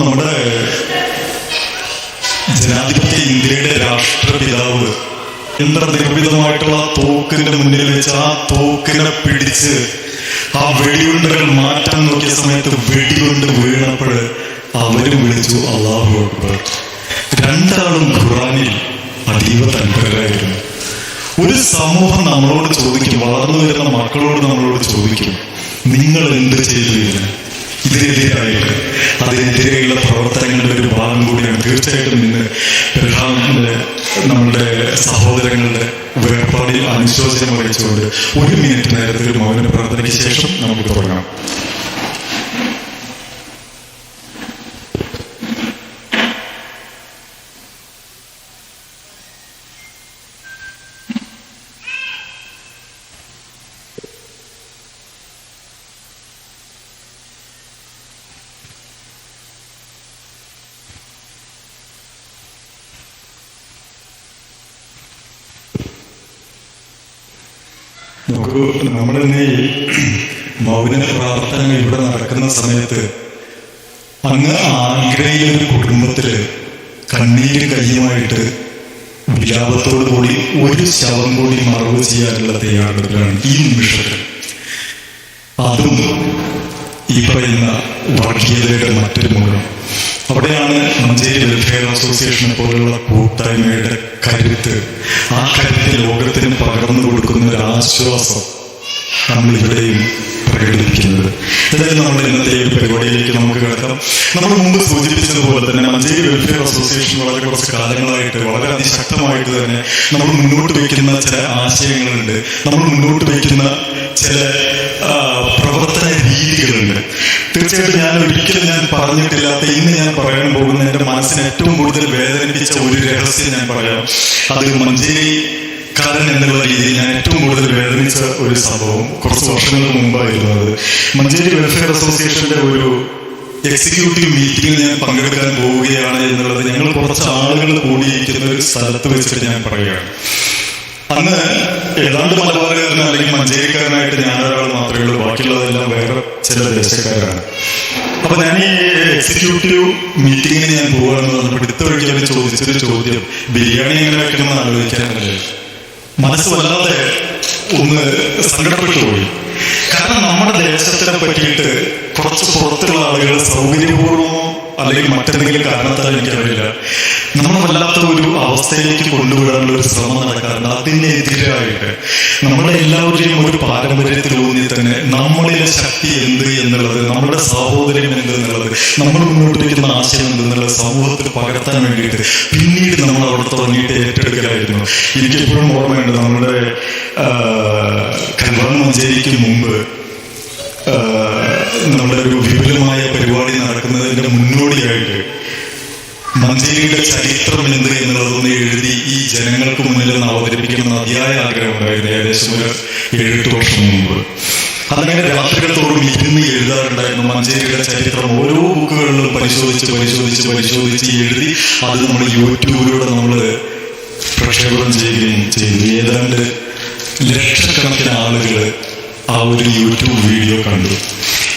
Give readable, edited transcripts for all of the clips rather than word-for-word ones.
നമ്മുടെ ജനാധിപത്യ ഇന്ത്യയുടെ രാഷ്ട്രപിതാവ് നിർമ്മിതമായിട്ടുള്ള തോക്കിന്റെ മുന്നിൽ വെച്ച് ആ തോക്കിനെ പിടിച്ച് ആ വെടിയുണ്ടകൾ മാറ്റാൻ നോക്കിയ സമയത്ത് വെടികൊണ്ട് വീണപ്പോൾ അവരും വിളിച്ചു അല്ലാഹു അക്ബർ. രണ്ടാളും ഖുർആനിൽ അതീവ തൽപരരായിരുന്നു. ഒരു സമൂഹം നമ്മളോട് ചോദിക്കും, വളർന്നു വരുന്ന മക്കളോട് നമ്മളോട് ചോദിക്കും, നിങ്ങൾ എന്ത് ചെയ്തു ഇതിനെതിരായിട്ട്? അതിനെതിരെയുള്ള പ്രവർത്തനങ്ങളുടെ ഒരു ഭാഗം കൂടിയാണ് തീർച്ചയായിട്ടും ഇന്ന് പെർഹാമിന്റെ നമ്മുടെ സഹോദരങ്ങളുടെ വേർപാടിൽ അനുശോചനം അറിയിച്ചുകൊണ്ട് 1 മിനിറ്റ് നേരത്തെ ഒരു മൗന പ്രാർത്ഥനയ്ക്ക് ശേഷം നമുക്ക് തുടങ്ങാം. നമുക്ക് നമ്മളിന്ന് ഈ മൗന പ്രാർത്ഥന ഇവിടെ നടക്കുന്ന സമയത്ത് അങ്ങ് ആഗ്രയിലൊരു കുടുംബത്തില് കണ്ണീര് കയ്യുമായിട്ട് വിലാപത്തോടു കൂടി ഒരു ശവം കൂടി മറവ് ചെയ്യാനുള്ള തയ്യാറെടുപ്പിലാണ് ഈ നിമിഷത്തിൽ. അതും ഈ പറയുന്ന വർഗീയതയുടെ മറ്റൊരു മുഖം. അവിടെയാണ് മഞ്ചേരി വെൽഫെയർ അസോസിയേഷനെ പോലുള്ള കൂട്ടായ്മയുടെ കരുത്ത്. ആ കരുത്ത് ലോകത്തിന് പകർന്നു കൊടുക്കുന്ന ഒരു ആശ്വാസം നമ്മളിവിടെയും പ്രകടിപ്പിക്കുന്നത്. ഏതായാലും നമ്മുടെ ഇന്നത്തെ ഈ പരിപാടിയിലേക്ക് നമുക്ക് കിടക്കാം. നമ്മൾ മുമ്പ് സൂചിപ്പിച്ചതുപോലെ തന്നെ മഞ്ചേരി വെൽഫെയർ അസോസിയേഷൻ വളരെ കുറച്ച് കാലങ്ങളായിട്ട് വളരെ അതിശക്തമായിട്ട് തന്നെ നമ്മൾ മുന്നോട്ട് വയ്ക്കുന്ന ചില ആശയങ്ങളുണ്ട്, നമ്മൾ മുന്നോട്ട് വയ്ക്കുന്ന ചില പ്രവർത്തന രീതികളുണ്ട്. തീർച്ചയായിട്ടും ഞാൻ പറഞ്ഞിട്ടില്ലാത്ത ഇന്ന് ഞാൻ പറയാൻ പോകുന്ന എന്റെ മനസ്സിന് ഏറ്റവും കൂടുതൽ വേദനിപ്പിച്ച ഒരു രഹസ്യം ഞാൻ പറയാം. അത് മഞ്ചേരിക്കാരൻ എന്നുള്ള രീതിയിൽ ഞാൻ ഏറ്റവും കൂടുതൽ വേദനിച്ച ഒരു സംഭവം കുറച്ച് വർഷങ്ങൾക്ക് മുമ്പായിരുന്നു. അത് മഞ്ചേരി വെൽഫെയർ അസോസിയേഷന്റെ ഒരു എക്സിക്യൂട്ടീവ് മീറ്റിംഗിൽ ഞാൻ പങ്കെടുക്കാൻ പോവുകയാണ് എന്നുള്ളത് ഞങ്ങൾ കുറച്ച് ആളുകൾ കൂടിയിരിക്കുന്ന ഒരു സ്ഥലത്ത് വെച്ചിട്ട് ഞാൻ പറയുകയാണ്. അന്ന് ഏതാണ്ട് മലബാറുകാരൻ അല്ലെങ്കിൽ മഞ്ചേരിക്കാരനായിട്ട് ഞാനൊരാൾ മാത്രമേ ഉള്ളൂ, ബാക്കിയുള്ളതെല്ലാം വേറെ ചില ദേശക്കാരാണ്. അപ്പൊ ഞാൻ ഈ എക്സിക്യൂട്ടീവ് മീറ്റിങ്ങിന് ഞാൻ പോവുകയാണെന്ന് പറഞ്ഞപ്പോൾ എടുത്ത വഴിക്ക് അവർ ചോദിച്ചൊരു ചോദ്യം, ബിരിയാണി എങ്ങനെ വെക്കണമെന്ന് ആലോചിക്കാനല്ലേ. മനസ്സ് വല്ലാതെ ഒന്ന് സങ്കടപ്പെട്ടു പോയി. കാരണം നമ്മുടെ ദേശത്തിനെ പറ്റിയിട്ട് കുറച്ച് പുറത്തുള്ള ആളുകൾ സൗകര്യപൂർവ്വമോ അല്ലെങ്കിൽ മറ്റെന്തെങ്കിലും കാരണത്താൽ എനിക്കറിയില്ല, നമ്മൾ വല്ലാത്ത ഒരു അവസ്ഥയിലേക്ക് കൊണ്ടുവിടാനുള്ള ഒരു ശ്രമം നടക്കാറുണ്ട്. അതിനെതിരായിട്ട് നമ്മുടെ എല്ലാവരുടെയും ഒരു പാരമ്പര്യത്തിലൂന്നി തന്നെ നമ്മളിലെ ശക്തി എന്ത് എന്നുള്ളത്, നമ്മുടെ സഹോദര്യം എന്ത് എന്നുള്ളത്, നമ്മൾ മുന്നോട്ട് വയ്ക്കുന്ന ആശയം എന്തെന്നുള്ളത് സമൂഹത്തിൽ പകർത്താൻ വേണ്ടിയിട്ട് പിന്നീട് നമ്മൾ അവിടെ തുടങ്ങിയിട്ട് ഏറ്റെടുക്കലായിരുന്നു. എനിക്കെപ്പോഴും ഓർമ്മയുണ്ട്, നമ്മുടെ കല്യാണ മഞ്ചേരിക്ക് മുമ്പ് നമ്മുടെ ഒരു വിപുലമായ പരിപാടി നടക്കുന്നതിന്റെ മുന്നോടിയായിട്ട് മഞ്ചേരിയുടെ ചരിത്രം എന്ത് എന്നുള്ളതൊന്ന് എഴുതി ഈ ജനങ്ങൾക്ക് മുന്നിൽ നിന്ന് അവതരിപ്പിക്കണമെന്ന് അതിയായ ആഗ്രഹം ഉണ്ടായിരുന്നു ഏകദേശം ഒരു 7-8 വർഷം മുമ്പ്. അതങ്ങനെ രാത്രികളത്തോടും ഇരുന്ന് എഴുതാറുണ്ടായിരുന്നു. മഞ്ചേരിയുടെ ചരിത്രം ഓരോ ബുക്കുകളിലും പരിശോധിച്ച് എഴുതി അത് നമ്മൾ യൂട്യൂബിലൂടെ നമ്മൾ പ്രക്ഷേപണം ചെയ്യുകയും ചെയ്തു. ഏതാണ്ട് ലക്ഷക്കണക്കിന് ആളുകൾ ആ ഒരു യൂട്യൂബ് വീഡിയോ കണ്ടു.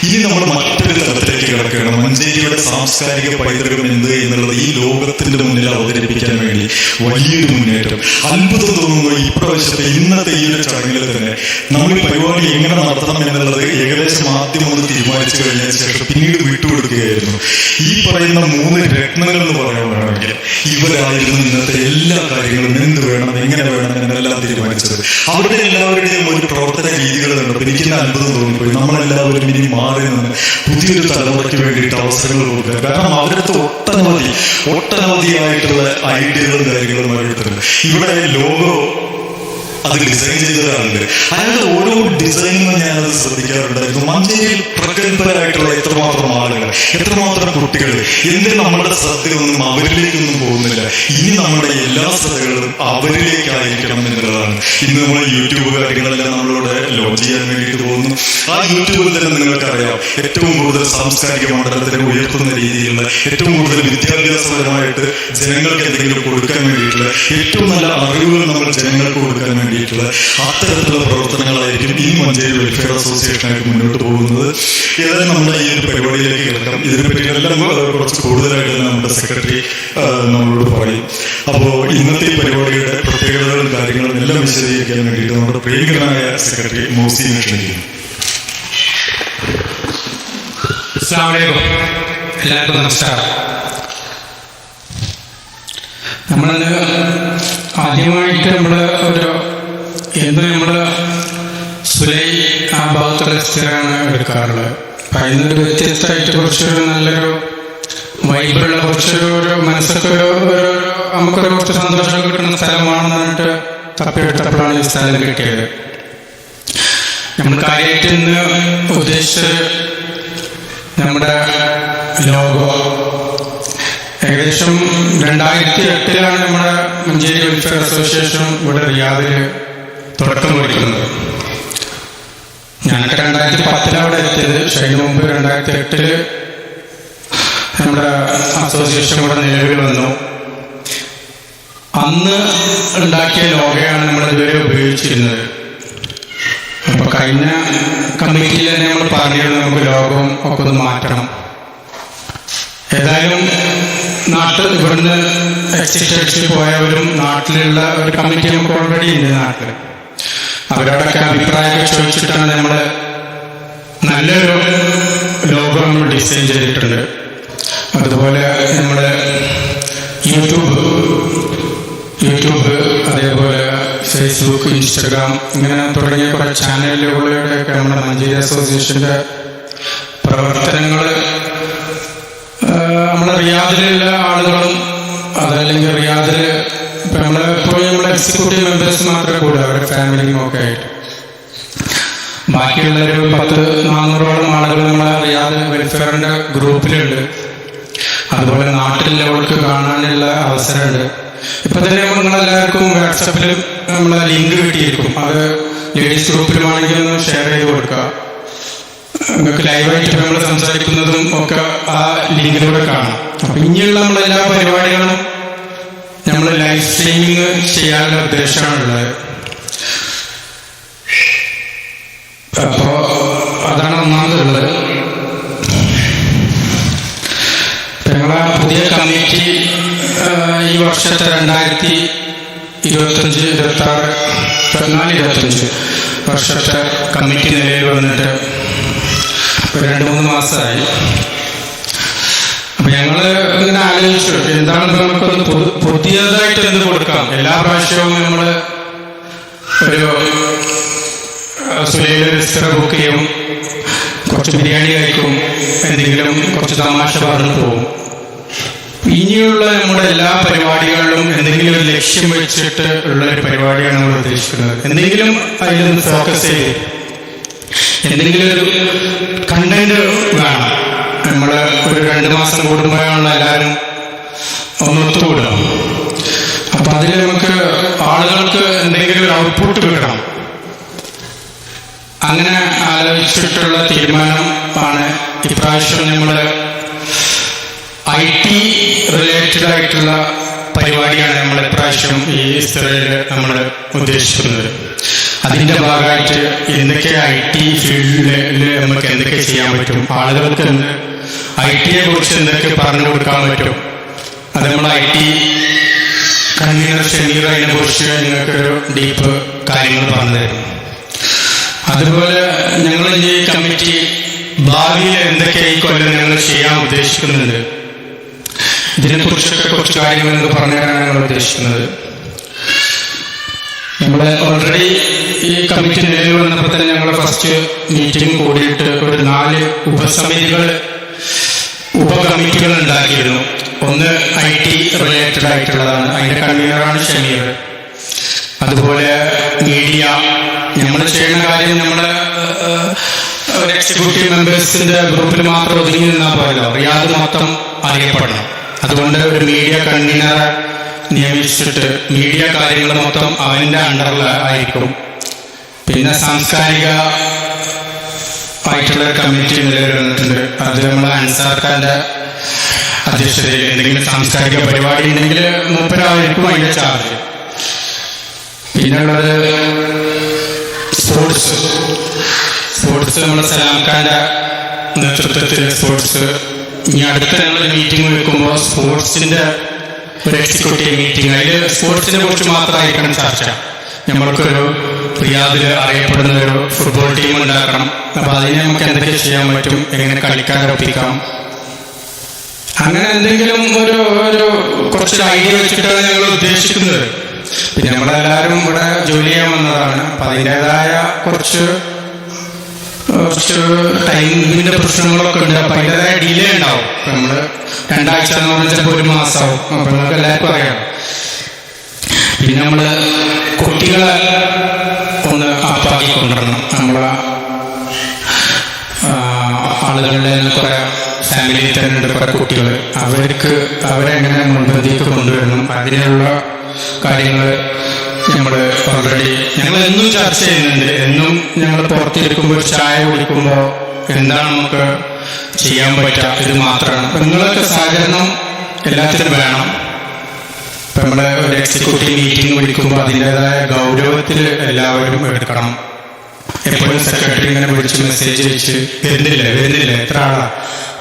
ഇനി നമ്മൾ മറ്റൊരു തലത്തിലേക്ക് കിടക്കുകയാണ്. മഞ്ചേരിയുടെ സാംസ്കാരിക പൈതൃകം എന്ത് എന്നുള്ളത് ഈ ലോകത്തിന്റെ മുന്നിൽ അവതരിപ്പിക്കാൻ വേണ്ടി വലിയൊരു മുന്നേറ്റം. അത്ഭുതം തോന്നുന്നു ഇപ്രാവശ്യത്തെ ഇന്നത്തെ ഈ ഒരു ചടങ്ങിൽ തന്നെ നമ്മൾ പരിപാടി എങ്ങനെ നടത്തണം എന്നുള്ളത് ഏകദേശം ആദ്യം ഒന്ന് തീരുമാനിച്ചു കഴിഞ്ഞതിന് ശേഷം പിന്നീട് വിട്ടുകൊടുക്കുകയായിരുന്നു. ഈ പറയുന്ന 3 രത്നങ്ങൾ എന്ന് പറയുകയാണെങ്കിൽ ഇവരായിരുന്നു ഇന്നത്തെ എല്ലാ കാര്യങ്ങളും എന്ത് വേണം എങ്ങനെ വേണം എന്നെല്ലാം തീരുമാനിച്ചത്. അവരുടെ എല്ലാവരുടെയും ഒരു പ്രവർത്തന രീതികൾ കണ്ടപ്പോൾ എനിക്കെന്നെ അത്ഭുതം തോന്നിപ്പോയി. നമ്മളെല്ലാവരും ഇനി മാറി നിന്ന് പുതിയൊരു തലമുറയ്ക്ക് വേണ്ടിയിട്ട് അവസരങ്ങൾ കൊടുക്കുക. കാരണം അവരടുത്ത് ഒട്ടനവധിയായിട്ടുള്ള ഐഡിയകളും കാര്യങ്ങളും അവരുടെ ഇവിടെ ലോഗോ അത് ഡിസൈൻ ചെയ്തതാണ്. അയാളുടെ ഓരോ ഡിസൈനും ഞാനത് ശ്രദ്ധിക്കാറുണ്ടായിരുന്നു. മഞ്ചേരിയിൽ പ്രഗത്ഭരായിട്ടുള്ള എത്രമാത്രം ആളുകൾ, എത്രമാത്രം കുട്ടികൾ, എന്തിന് നമ്മുടെ ശ്രദ്ധയൊന്നും അവരിലേക്കൊന്നും പോകുന്നില്ല. ഇനി നമ്മുടെ എല്ലാ ശ്രദ്ധകളും അവരിലേക്കായിരിക്കണം എന്നുള്ളതാണ്. ഇന്ന് നമ്മൾ യൂട്യൂബ് കാര്യങ്ങളെല്ലാം നമ്മളോട് ലോഞ്ച് ചെയ്യാൻ വേണ്ടിയിട്ട് പോകുന്നു. ആ യൂട്യൂബിൽ തന്നെ നിങ്ങൾക്കറിയാം ഏറ്റവും കൂടുതൽ സാംസ്കാരിക മണ്ഡലത്തിനെ ഉയർത്തുന്ന രീതിയിലുള്ള, ഏറ്റവും കൂടുതൽ വിദ്യാഭ്യാസപരമായിട്ട് ജനങ്ങൾക്ക് എന്തെങ്കിലും കൊടുക്കാൻ വേണ്ടിയിട്ടുള്ള, ഏറ്റവും നല്ല അറിവുകൾ നമ്മൾ ജനങ്ങൾക്ക് കൊടുക്കാൻ വേണ്ടിയിട്ടുള്ള അത്തരത്തിലുള്ള പ്രവർത്തനങ്ങളായിരിക്കും ഈ മഞ്ചേരി വെൽഫെയർ അസോസിയേഷനായിട്ട് മുന്നോട്ട് പോകുന്നത്. ഏതായാലും നമ്മുടെ ഈ ഒരു പരിപാടിയിലേക്ക് ചേർക്കാം. ഇതിനെപ്പറ്റിയെല്ലാം കുറച്ച് കൂടുതലായിട്ട് നമ്മുടെ സെക്രട്ടറി നമ്മളോട് പറയും. അപ്പോൾ ഇന്നത്തെ ഈ പരിപാടിയുടെ പ്രത്യേകതകളും കാര്യങ്ങളും എല്ലാം വിശദീകരിക്കാൻ വേണ്ടിയിട്ട് നമ്മുടെ പ്രിയങ്കരനായ സെക്രട്ടറി മോസിനെ ക്ഷണിക്കുന്നു. എല്ലാവർക്കും നമസ്കാരം. നമ്മളിന്ന് ആദ്യമായിട്ട് നമ്മൾ സുലൈ ആ ഭാഗത്തുള്ള സ്ഥിരമാണ് എടുക്കാറുള്ളത്. അപ്പം അതിനൊരു വ്യത്യസ്തമായിട്ട് കുറച്ചൊരു നല്ലൊരു വൈബുള്ള കുറച്ചൊരു മനസ്സൊക്കെ നമുക്കൊരു കുറച്ച് സന്തോഷം കിട്ടുന്ന സ്ഥലമാണെന്ന് പറഞ്ഞിട്ട് തപ്പിയെടുത്തപ്പോഴാണ് ഈ സ്ഥലം കിട്ടിയത്. നമ്മൾ കാര്യമായിട്ട് ഇന്ന് ഉദ്ദേശിച്ചത് നമ്മുടെ ലോഗോ ഏകദേശം 2008 നമ്മുടെ മഞ്ചേരി വെൽഫെയർ അസോസിയേഷൻ ഇവിടെ റിയാദിൽ തുടക്കം കുറിക്കുന്നത്. ഞാനൊക്കെ 2010 അവിടെ എത്തിയത്. പക്ഷേ അതിന് മുമ്പ് 2008 നമ്മുടെ അസോസിയേഷൻ ഇവിടെ നിലവിൽ വന്നു. അന്ന് ഉണ്ടാക്കിയ ലോഗോയാണ് നമ്മൾ ഇതുവരെ ഉപയോഗിച്ചിരുന്നത്. അപ്പൊ കഴിഞ്ഞ കമ്മിറ്റിയിൽ തന്നെ നമ്മൾ പറഞ്ഞിരുന്നു നമുക്ക് ലോഗോം ഒക്കെ ഒന്ന് മാറ്റണം. ഏതായാലും ഇവിടുന്ന് എക്സിറ്റ് പോയവരും നാട്ടിലുള്ള ഒരു കമ്മിറ്റി നമുക്ക് ഓൾറെഡി ഉണ്ട് നാട്ടിൽ. അവരോടൊക്കെ അഭിപ്രായമൊക്കെ ചോദിച്ചിട്ടാണ് നമ്മൾ നല്ലൊരു ലോഗോ നമ്മൾ ഡിസൈൻ ചെയ്തിട്ടുണ്ട്. അതുപോലെ നമ്മുടെ യൂട്യൂബ് അതേപോലെ ഫേസ്ബുക്ക്, ഇൻസ്റ്റഗ്രാം ഇങ്ങനെ തുടങ്ങിയ കുറേ ചാനലുകളിലൂടെയൊക്കെ നമ്മുടെ മഞ്ചേരി അസോസിയേഷൻ്റെ പ്രവർത്തനങ്ങൾ നമ്മുടെ റിയാദിലുള്ള ആളുകളും അതല്ലെങ്കിൽ റിയാദിൽ നമ്മളെപ്പോഴും നമ്മുടെ എക്സിക്യൂട്ടീവ് മെമ്പേഴ്സ് മാത്രമേ കൂടെ അവരുടെ ഫാമിലിയും ഒക്കെ ആയിട്ട് ബാക്കിയുള്ളൊരു 400-ഓളം ആളുകൾ നമ്മളെ റിയാദ് വെൽഫെയറിൻ്റെ ഗ്രൂപ്പിലുണ്ട്. അതുപോലെ നാട്ടിൽ ലെവൽക്ക് കാണാനുള്ള അവസരമുണ്ട്. ഇപ്പം തന്നെ നിങ്ങളെല്ലാവർക്കും വാട്സപ്പിൽ നമ്മളെ ലിങ്ക് കിട്ടിയിരിക്കും. അത് ലേഡീസ് ഗ്രൂപ്പിലുമാണെങ്കിൽ ഒന്ന് ഷെയർ ചെയ്ത് കൊടുക്കുക. നിങ്ങൾക്ക് ലൈവായിട്ട് നമ്മൾ സംസാരിക്കുന്നതും ഒക്കെ ആ ലിങ്കിലൂടെ കാണാം. അപ്പം ഇനിയുള്ള നമ്മളെല്ലാ പരിപാടികളും നമ്മൾ ലൈവ് സ്ട്രീമിങ് ചെയ്യാനുള്ള ഉദ്ദേശമാണുള്ളത്. അപ്പോൾ അതാണ് ഒന്നാമതുള്ളത്. ഞങ്ങളെ പുതിയ കമ്മിറ്റി ഈ വർഷത്തെ 2025-26 വർഷത്തെ കമ്മിറ്റി നിലയിൽ വന്നിട്ട് 2-3 മാസമായി. അപ്പൊ ഞങ്ങള് ഇങ്ങനെ ആലോചിച്ചു എന്താണ് നമുക്കൊന്ന് പുതിയതായിട്ട് എന്ത് കൊടുക്കാം. എല്ലാ പ്രാവശ്യവും നമ്മള് ഒരു സുലൈല ബുക്ക് ചെയ്യും, കുറച്ച് ബിരിയാണി കഴിക്കും, എന്തെങ്കിലും കുറച്ച് തമാശ പറഞ്ഞു പോകും. ഇനിയുള്ള നമ്മുടെ എല്ലാ പരിപാടികളിലും എന്തെങ്കിലും ഒരു ലക്ഷ്യം വെച്ചിട്ട് ഉള്ള ഒരു പരിപാടിയാണ് നമ്മൾ ഉദ്ദേശിക്കുന്നത്. എന്തെങ്കിലും അതിലൊന്ന് ഫോക്കസ് ചെയ്ത് എന്തെങ്കിലും ഒരു കണ്ടന്റ് വേണം. നമ്മൾ ഒരു 2 മാസം കൂടുമ്പോഴാണ് എല്ലാവരും ഒന്നൊത്തുകൂടുക. അപ്പൊ അതിൽ നമുക്ക് ആളുകൾക്ക് എന്തെങ്കിലും ഒരു ഔട്ട്പുട്ട് കിട്ടണം. അങ്ങനെ ആലോചിച്ചിട്ടുള്ള തീരുമാനം ആണ് ഇപ്രാവശ്യം നമ്മൾ IT റിലേറ്റഡ് ആയിട്ടുള്ള പരിപാടിയാണ് നമ്മൾ ഇപ്രാവശ്യം ഈ സ്ഥലയിൽ നമ്മൾ ഉദ്ദേശിക്കുന്നത്. അതിൻ്റെ ഭാഗമായിട്ട് എന്തൊക്കെ IT ഫീൽഡിൽ നമുക്ക് എന്തൊക്കെ ചെയ്യാൻ പറ്റും, ആളുകൾക്ക് IT-യെ കുറിച്ച് എന്തൊക്കെ പറഞ്ഞു കൊടുക്കാൻ പറ്റും, അത് നമ്മൾ IT കൺവീനർ ഷമീർ അതിനെ കുറിച്ച് നിങ്ങൾക്കൊരു ഡീപ്പ് കാര്യങ്ങൾ പറഞ്ഞു തരും. അതുപോലെ ഞങ്ങൾ ഈ കമ്മിറ്റി ഭാവിയിൽ എന്തൊക്കെ ഈ കൊല്ലം ഞങ്ങൾ ചെയ്യാൻ ഉദ്ദേശിക്കുന്നുണ്ട്, ഇതിനെക്കുറിച്ചൊക്കെ കുറച്ച് കാര്യങ്ങൾ പറഞ്ഞു തരാനാണ് ഞങ്ങൾ ഉദ്ദേശിക്കുന്നത്. നമ്മൾ ഓൾറെഡി ഈ കമ്മിറ്റി നിലവിൽ വന്നപ്പോൾ തന്നെ ഞങ്ങൾ ഫസ്റ്റ് മീറ്റിംഗ് കൂടിയിട്ട് ഒരു 4 ഉപകമ്മിറ്റികൾ ഉണ്ടാക്കിയിരുന്നു. ഒന്ന് IT റിലേറ്റഡ് ആയിട്ടുള്ളതാണ്, അതിൻ്റെ കൺവീനറാണ് ഷമീർ. അതുപോലെ മീഡിയ, നമ്മൾ ചെയ്യുന്ന കാര്യം നമ്മുടെ ഒരു എക്സിക്യൂട്ടീവ് മെമ്പേഴ്സിന്റെ ഗ്രൂപ്പിൽ മാത്രം ഒതുങ്ങി നിന്നാൽ പോയല്ലോ, റിയാദ് മൊത്തം അറിയപ്പെടണം. അതുകൊണ്ട് ഒരു മീഡിയ കൺവീനറെ നിയമിച്ചിട്ട് മീഡിയ കാര്യങ്ങൾ മൊത്തം അവൻ്റെ അണ്ടറിൽ ആയിരിക്കും. പിന്നെ സാംസ്കാരിക ആയിട്ടുള്ള കമ്മിറ്റി നിലവിൽ വന്നിട്ടുണ്ട്. അത് നമ്മൾ അൻസാർ ഖാന്റെ അധ്യക്ഷതയിൽ എന്തെങ്കിലും സാംസ്കാരിക പരിപാടി ഉണ്ടെങ്കിൽ മൂപ്പരായിരിക്കും അതിൻ്റെ ചാർജ്. പിന്നെയുള്ളത് സ്പോർട്സ് നമ്മുടെ സലാം ഖാന്റെ നേതൃത്വത്തിൽ സ്പോർട്സ് ഇനി അടുത്ത ഞങ്ങൾ മീറ്റിംഗ് വെക്കുമ്പോൾ സ്പോർട്സിന്റെ ഒരു എക്സിക്യൂട്ടീവ് മീറ്റിംഗ്, അതിൽ സ്പോർട്സിനെ കുറിച്ച് മാത്രമായിരിക്കണം ചർച്ച. നമ്മൾക്കൊരു റിയാദിൽ അറിയപ്പെടുന്ന ഒരു ഫുട്ബോൾ ടീം ഉണ്ടാക്കണം. അപ്പൊ അതിനെ നമുക്ക് എന്തൊക്കെ ചെയ്യാൻ പറ്റും, എങ്ങനെ കളിക്കാരെ ഒപ്പിക്കാം, അങ്ങനെ എന്തെങ്കിലും ഒരു കുറച്ച് ഐഡിയ വെച്ചിട്ടാണ് ഞങ്ങൾ ഉദ്ദേശിക്കുന്നത്. പിന്നെ നമ്മളെല്ലാവരും ഇവിടെ ജോലി ചെയ്യാൻ വന്നതാണ്. അപ്പൊ അതിൻ്റെതായ കുറച്ച് ടൈമിന്റെ പ്രശ്നങ്ങളൊക്കെ ഉണ്ട്. അപ്പൊ അതിൻ്റെതായ ഡിലേ ഉണ്ടാവും. ഇപ്പൊ നമ്മള് 2 ആഴ്ച എന്ന് പറഞ്ഞാൽ ചിലപ്പോൾ 1 മാസമാവും. അപ്പൊ നിങ്ങൾക്ക് എല്ലാവർക്കും അറിയാം. പിന്നെ നമ്മള് കുട്ടികളെ ഒന്ന് ആപ്പാക്കി കൊണ്ടുവരണം. നമ്മളെ ആളുകളുടെ കുറെ ഫാമിലിയിൽ തന്നെ ഉണ്ട് കുറെ കുട്ടികൾ. അവരെ എങ്ങനെ മുൻപന്തിക്ക് കൊണ്ടുവരണം, അതിനുള്ള കാര്യങ്ങൾ നമ്മൾ ഓൾറെഡി ഞങ്ങൾ എന്നും ചർച്ച ചെയ്യുന്നുണ്ട്. എന്നും ഞങ്ങൾ പുറത്തിരിക്കുമ്പോൾ ചായ കുടിക്കുമ്പോൾ എന്താണ് നമുക്ക് ചെയ്യാൻ പറ്റുക, ഇത് മാത്രമാണ്. അപ്പൊ നിങ്ങളൊക്കെ സഹകരണം എല്ലാത്തിനും വേണം. ഇപ്പൊ നമ്മള് ഒരു എക്സിക്യൂട്ടീവ് മീറ്റിംഗ് വിളിക്കുമ്പോൾ അതിൻ്റെതായ ഗൗരവത്തിൽ എല്ലാവരും എടുക്കണം. എപ്പോഴും സെക്രട്ടറി ഇങ്ങനെ വിളിച്ച് മെസ്സേജ് അയച്ച് വരുന്നില്ല എത്ര ആളാ,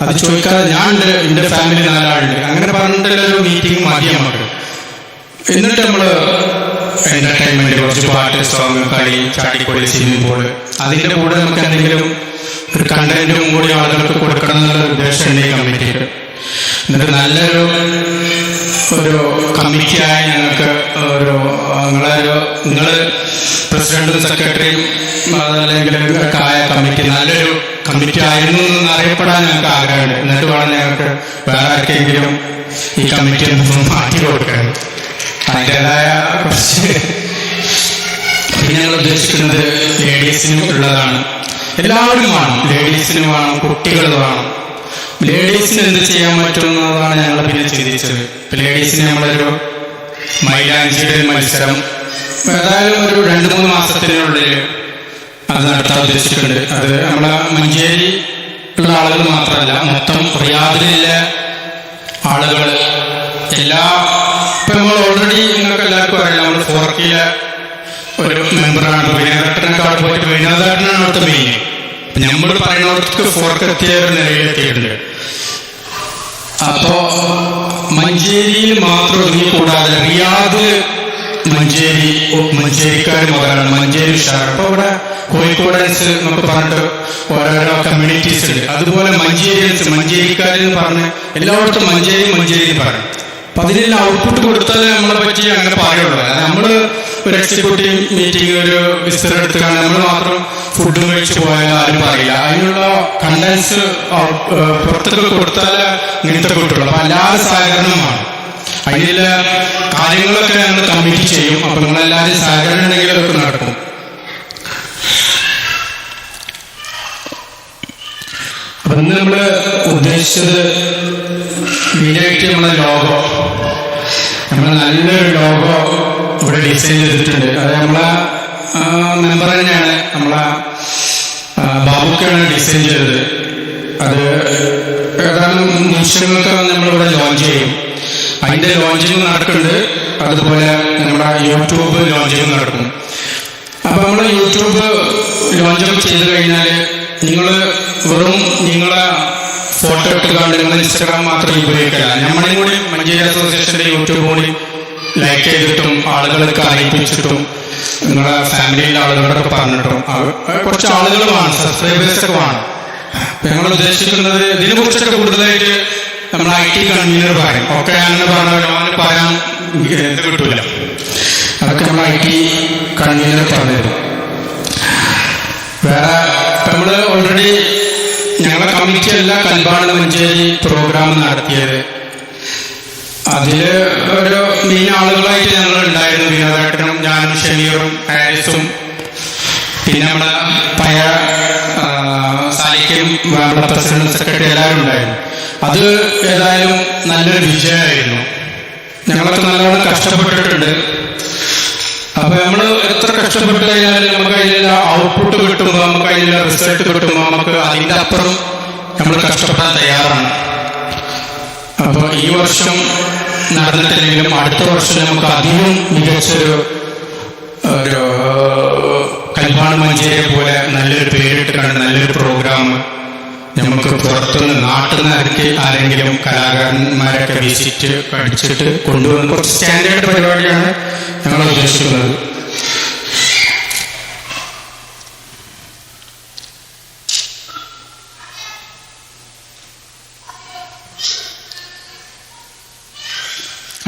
അത് ചോദിക്കാതെ ഞാൻ എന്റെ ഫാമിലി 4 ആളുണ്ട് അങ്ങനെ പറഞ്ഞിട്ടുള്ളൊരു മീറ്റിംഗ് മതി നമുക്ക്. എന്നിട്ട് നമ്മള് എന്റർടൈൻമെന്റ്, കുറച്ച് പാട്ട്, സോങ്, കളി, ചാടിക്കൊള്ളി, സ്വിമ്മിംഗ് പൂള്, അതിന്റെ കൂടെ നമുക്ക് എന്തെങ്കിലും ഒരു കണ്ടന്റും കൂടി ആളുകൾക്ക് കൊടുക്കണം എന്നുള്ള ഉദ്ദേശം ഉണ്ട് ഈ കമ്മിറ്റിക്ക്. എന്നിട്ട് നല്ലൊരു കമ്മിറ്റിയായി ഞങ്ങൾക്ക് നിങ്ങള് പ്രസിഡന്റും സെക്രട്ടറിയും അതല്ലെങ്കിൽ ആയ കമ്മിറ്റി നല്ലൊരു കമ്മിറ്റി ആയിരുന്നു എന്ന് അറിയപ്പെടാൻ ഞങ്ങൾക്ക് ആഗ്രഹമുണ്ട്. എന്നിട്ട് വേണം ഞങ്ങൾക്ക് വേറെ ആർക്കെങ്കിലും ഈ കമ്മിറ്റി മാറ്റി കൊടുക്കാൻ. അതിൻ്റെതായ കുറച്ച് പിന്നെ ഞങ്ങൾ ഉദ്ദേശിക്കുന്നത് ലേഡീസിനും ഉള്ളതാണ്. എല്ലാവരും വേണം, ലേഡീസിനും വേണം, കുട്ടികൾ വേണം. ലേഡീസിന് എന്ത് ചെയ്യാൻ പറ്റുന്നതാണ് ഞങ്ങൾ പിന്നെ ചിന്തിച്ചത്. ലേഡീസിന് നമ്മളൊരു മൈലാഞ്ചിയുടെ മത്സരം ഏതായാലും ഒരു 2-3 മാസത്തിനുള്ളിൽ അത് നടത്താൻ ഉദ്ദേശിച്ചിട്ടുണ്ട്. അത് നമ്മളെ മഞ്ചേരി ഉള്ള ആളുകൾ മാത്രമല്ല, മൊത്തം റിയാദിലെ ആളുകൾ ഇപ്പൊ നമ്മൾ ഓൾറെഡി നിങ്ങൾക്ക് എല്ലാവർക്കും അറിയാം, നമ്മൾ ഫോർക്കിലെ ഒരു മെമ്പറാണ്. വിനോദേട്ടനൊക്കെ പോയിട്ട് വിനോദേട്ടനാണ് അവിടുത്തെ മെയിൻ. നമ്മൾ പറയുന്നവർക്ക് ഫോർക്ക് എത്തിയ ഒരു നിലയിലെത്തിയിട്ടുണ്ട്. അപ്പോ മഞ്ചേരിയിൽ മാത്രം ഒതുങ്ങി കൂടാതെ റിയാദ് മഞ്ചേരിക്കാർ മുതലാണ്, മഞ്ചേരി ഉഷാർ. അപ്പൊ ഇവിടെ കോഴിക്കോടൻസ് എന്നൊക്കെ പറഞ്ഞിട്ട് ഓരോരോ കമ്മ്യൂണിറ്റീസ് ഉണ്ട്. അതുപോലെ മഞ്ചേരിക്കാരെന്ന് പറഞ്ഞ് എല്ലായിടത്തും മഞ്ചേരി പറഞ്ഞു. അപ്പൊ അതിനെല്ലാം ഔട്ട്പുട്ട് കൊടുത്താലേ നമ്മളെ പറ്റി അങ്ങനെ പറയുള്ളൂ. നമ്മള് ഒരു എക്സിക്യൂട്ടീവ് മീറ്റിംഗ് ഒരു വിസ്തരം എടുത്തുകൊണ്ട് നമ്മൾ മാത്രം ഫുഡ് കഴിച്ച് പോയാൽ ആരും പറയില്ല. അതിനുള്ള കണ്ടൻസ് പുറത്തൊക്കെ കൊടുത്താലേ ഇങ്ങനത്തെ കിട്ടുള്ളൂ. അപ്പൊ എല്ലാവരും സഹകരണമാണ്. അതിലുള്ള കാര്യങ്ങളൊക്കെ ഞങ്ങൾ കമ്മിറ്റി ചെയ്യും. അപ്പൊ നിങ്ങളെല്ലാവരും സഹകരണം ഉണ്ടെങ്കിൽ അതൊക്കെ നടക്കും. അപ്പൊ ഇന്ന് നമ്മള് ഉദ്ദേശിച്ചത് മെയിനായിട്ട് നമ്മളെ ലോഗോ, നമ്മളെ നല്ലൊരു ലോഗോ ഇവിടെ ഡിസൈൻ ചെയ്തിട്ടുണ്ട്. അത് നമ്മളെ മെമ്പർ തന്നെയാണ്, നമ്മളെ ബാബുക്കാണ് ഡിസൈൻ ചെയ്തത്. അത് ഏതാനും നിമിഷങ്ങൾക്ക് നമ്മളിവിടെ ലോഞ്ച് ചെയ്യും. അതിന്റെ ലോഞ്ചിങ് നടക്കുന്നുണ്ട്. അതുപോലെ നമ്മുടെ യൂട്യൂബ് ലോഞ്ചിങ് നടക്കും. അപ്പൊ നമ്മള് യൂട്യൂബ് ലോഞ്ചൊക്കെ ചെയ്ത് കഴിഞ്ഞാല് വെറും നിങ്ങളെ ഫോട്ടോ ഇട്ടുകൊണ്ട് നിങ്ങൾ ഇൻസ്റ്റാഗ്രാം മാത്രം ഉപയോഗിക്കില്ല. നമ്മളെയും കൂടി മഞ്ചേരി അസോസിയേഷന്റെ യൂട്യൂബ് കൂടി ലൈക്ക് ചെയ്തിട്ടും ആളുകൾക്ക് അറിയിപ്പിച്ചിട്ടും നിങ്ങളെ ഫാമിലിയിലെ ആളുകളോടൊക്കെ പറഞ്ഞിട്ടും കുറച്ച് ആളുകൾ വേണം, സബ്സ്ക്രൈബേഴ്സ് ഒക്കെ വേണം. ഞങ്ങൾ ഉദ്ദേശിക്കുന്നത് ഇതിനെ കുറിച്ചൊക്കെ കൂടുതലായിട്ട് നമ്മൾ IT കൺവീനർ പറയും. ഒക്കെ അങ്ങനെ പറഞ്ഞവന് പറയാൻ എന്ത് കിട്ടൂല. അതൊക്കെ നമ്മൾ IT കൺവീനർ പറഞ്ഞുതരും. വേറെ നമ്മള് ഓൾറെഡി ഞങ്ങളെ കമ്മിറ്റി അല്ല കൽബാണ് മഞ്ചേരി പ്രോഗ്രാം നടത്തിയത്. അതില് ഒരു മെയിൻ ആളുകളായിട്ട് ഞങ്ങൾ ഉണ്ടായിരുന്നു. വിനോദേട്ടനും ഞാനും ഷമീറും ഹാരിസും പിന്നെ നമ്മളെ പഴയ സാലിക്കും നമ്മുടെ പ്രസിഡന്റ് സെക്രട്ടറി എല്ലാവരും ഉണ്ടായിരുന്നു. അത് ഏതായാലും നല്ലൊരു വിജയമായിരുന്നു. ഞങ്ങളൊക്കെ നല്ലോണം കഷ്ടപ്പെട്ടിട്ടുണ്ട്. അപ്പൊ നമ്മൾ എത്ര കഷ്ടപ്പെട്ട് കഴിഞ്ഞാൽ നമുക്ക് അതിലുള്ള ഔട്ട്പുട്ട് കിട്ടുമ്പോൾ, നമുക്ക് അതിലുള്ള റിസൾട്ട് കിട്ടുമ്പോൾ നമുക്ക് അതിന്റെ അപ്പുറം നമ്മൾ കഷ്ടപ്പെടാൻ തയ്യാറാണ്. അപ്പൊ ഈ വർഷം നടന്നിട്ടില്ലെങ്കിലും അടുത്ത വർഷം നമുക്ക് അധികം മികച്ചൊരു കൽബാണ് മഞ്ചേരി പോലെ നല്ലൊരു പേരിട്ട് കണ്ട് നല്ലൊരു പ്രോഗ്രാം നമുക്ക് പുറത്തുനിന്ന് നാട്ടിൽ നിന്ന് ആരെങ്കിലും കലാകാരന്മാരൊക്കെ വിസിറ്റ് അടിച്ചിട്ട് കൊണ്ടുവന്ന് കുറച്ച് സ്റ്റാൻഡേർഡ് പരിപാടിയാണ് ഞങ്ങൾ ഉദ്ദേശിക്കുന്നത്.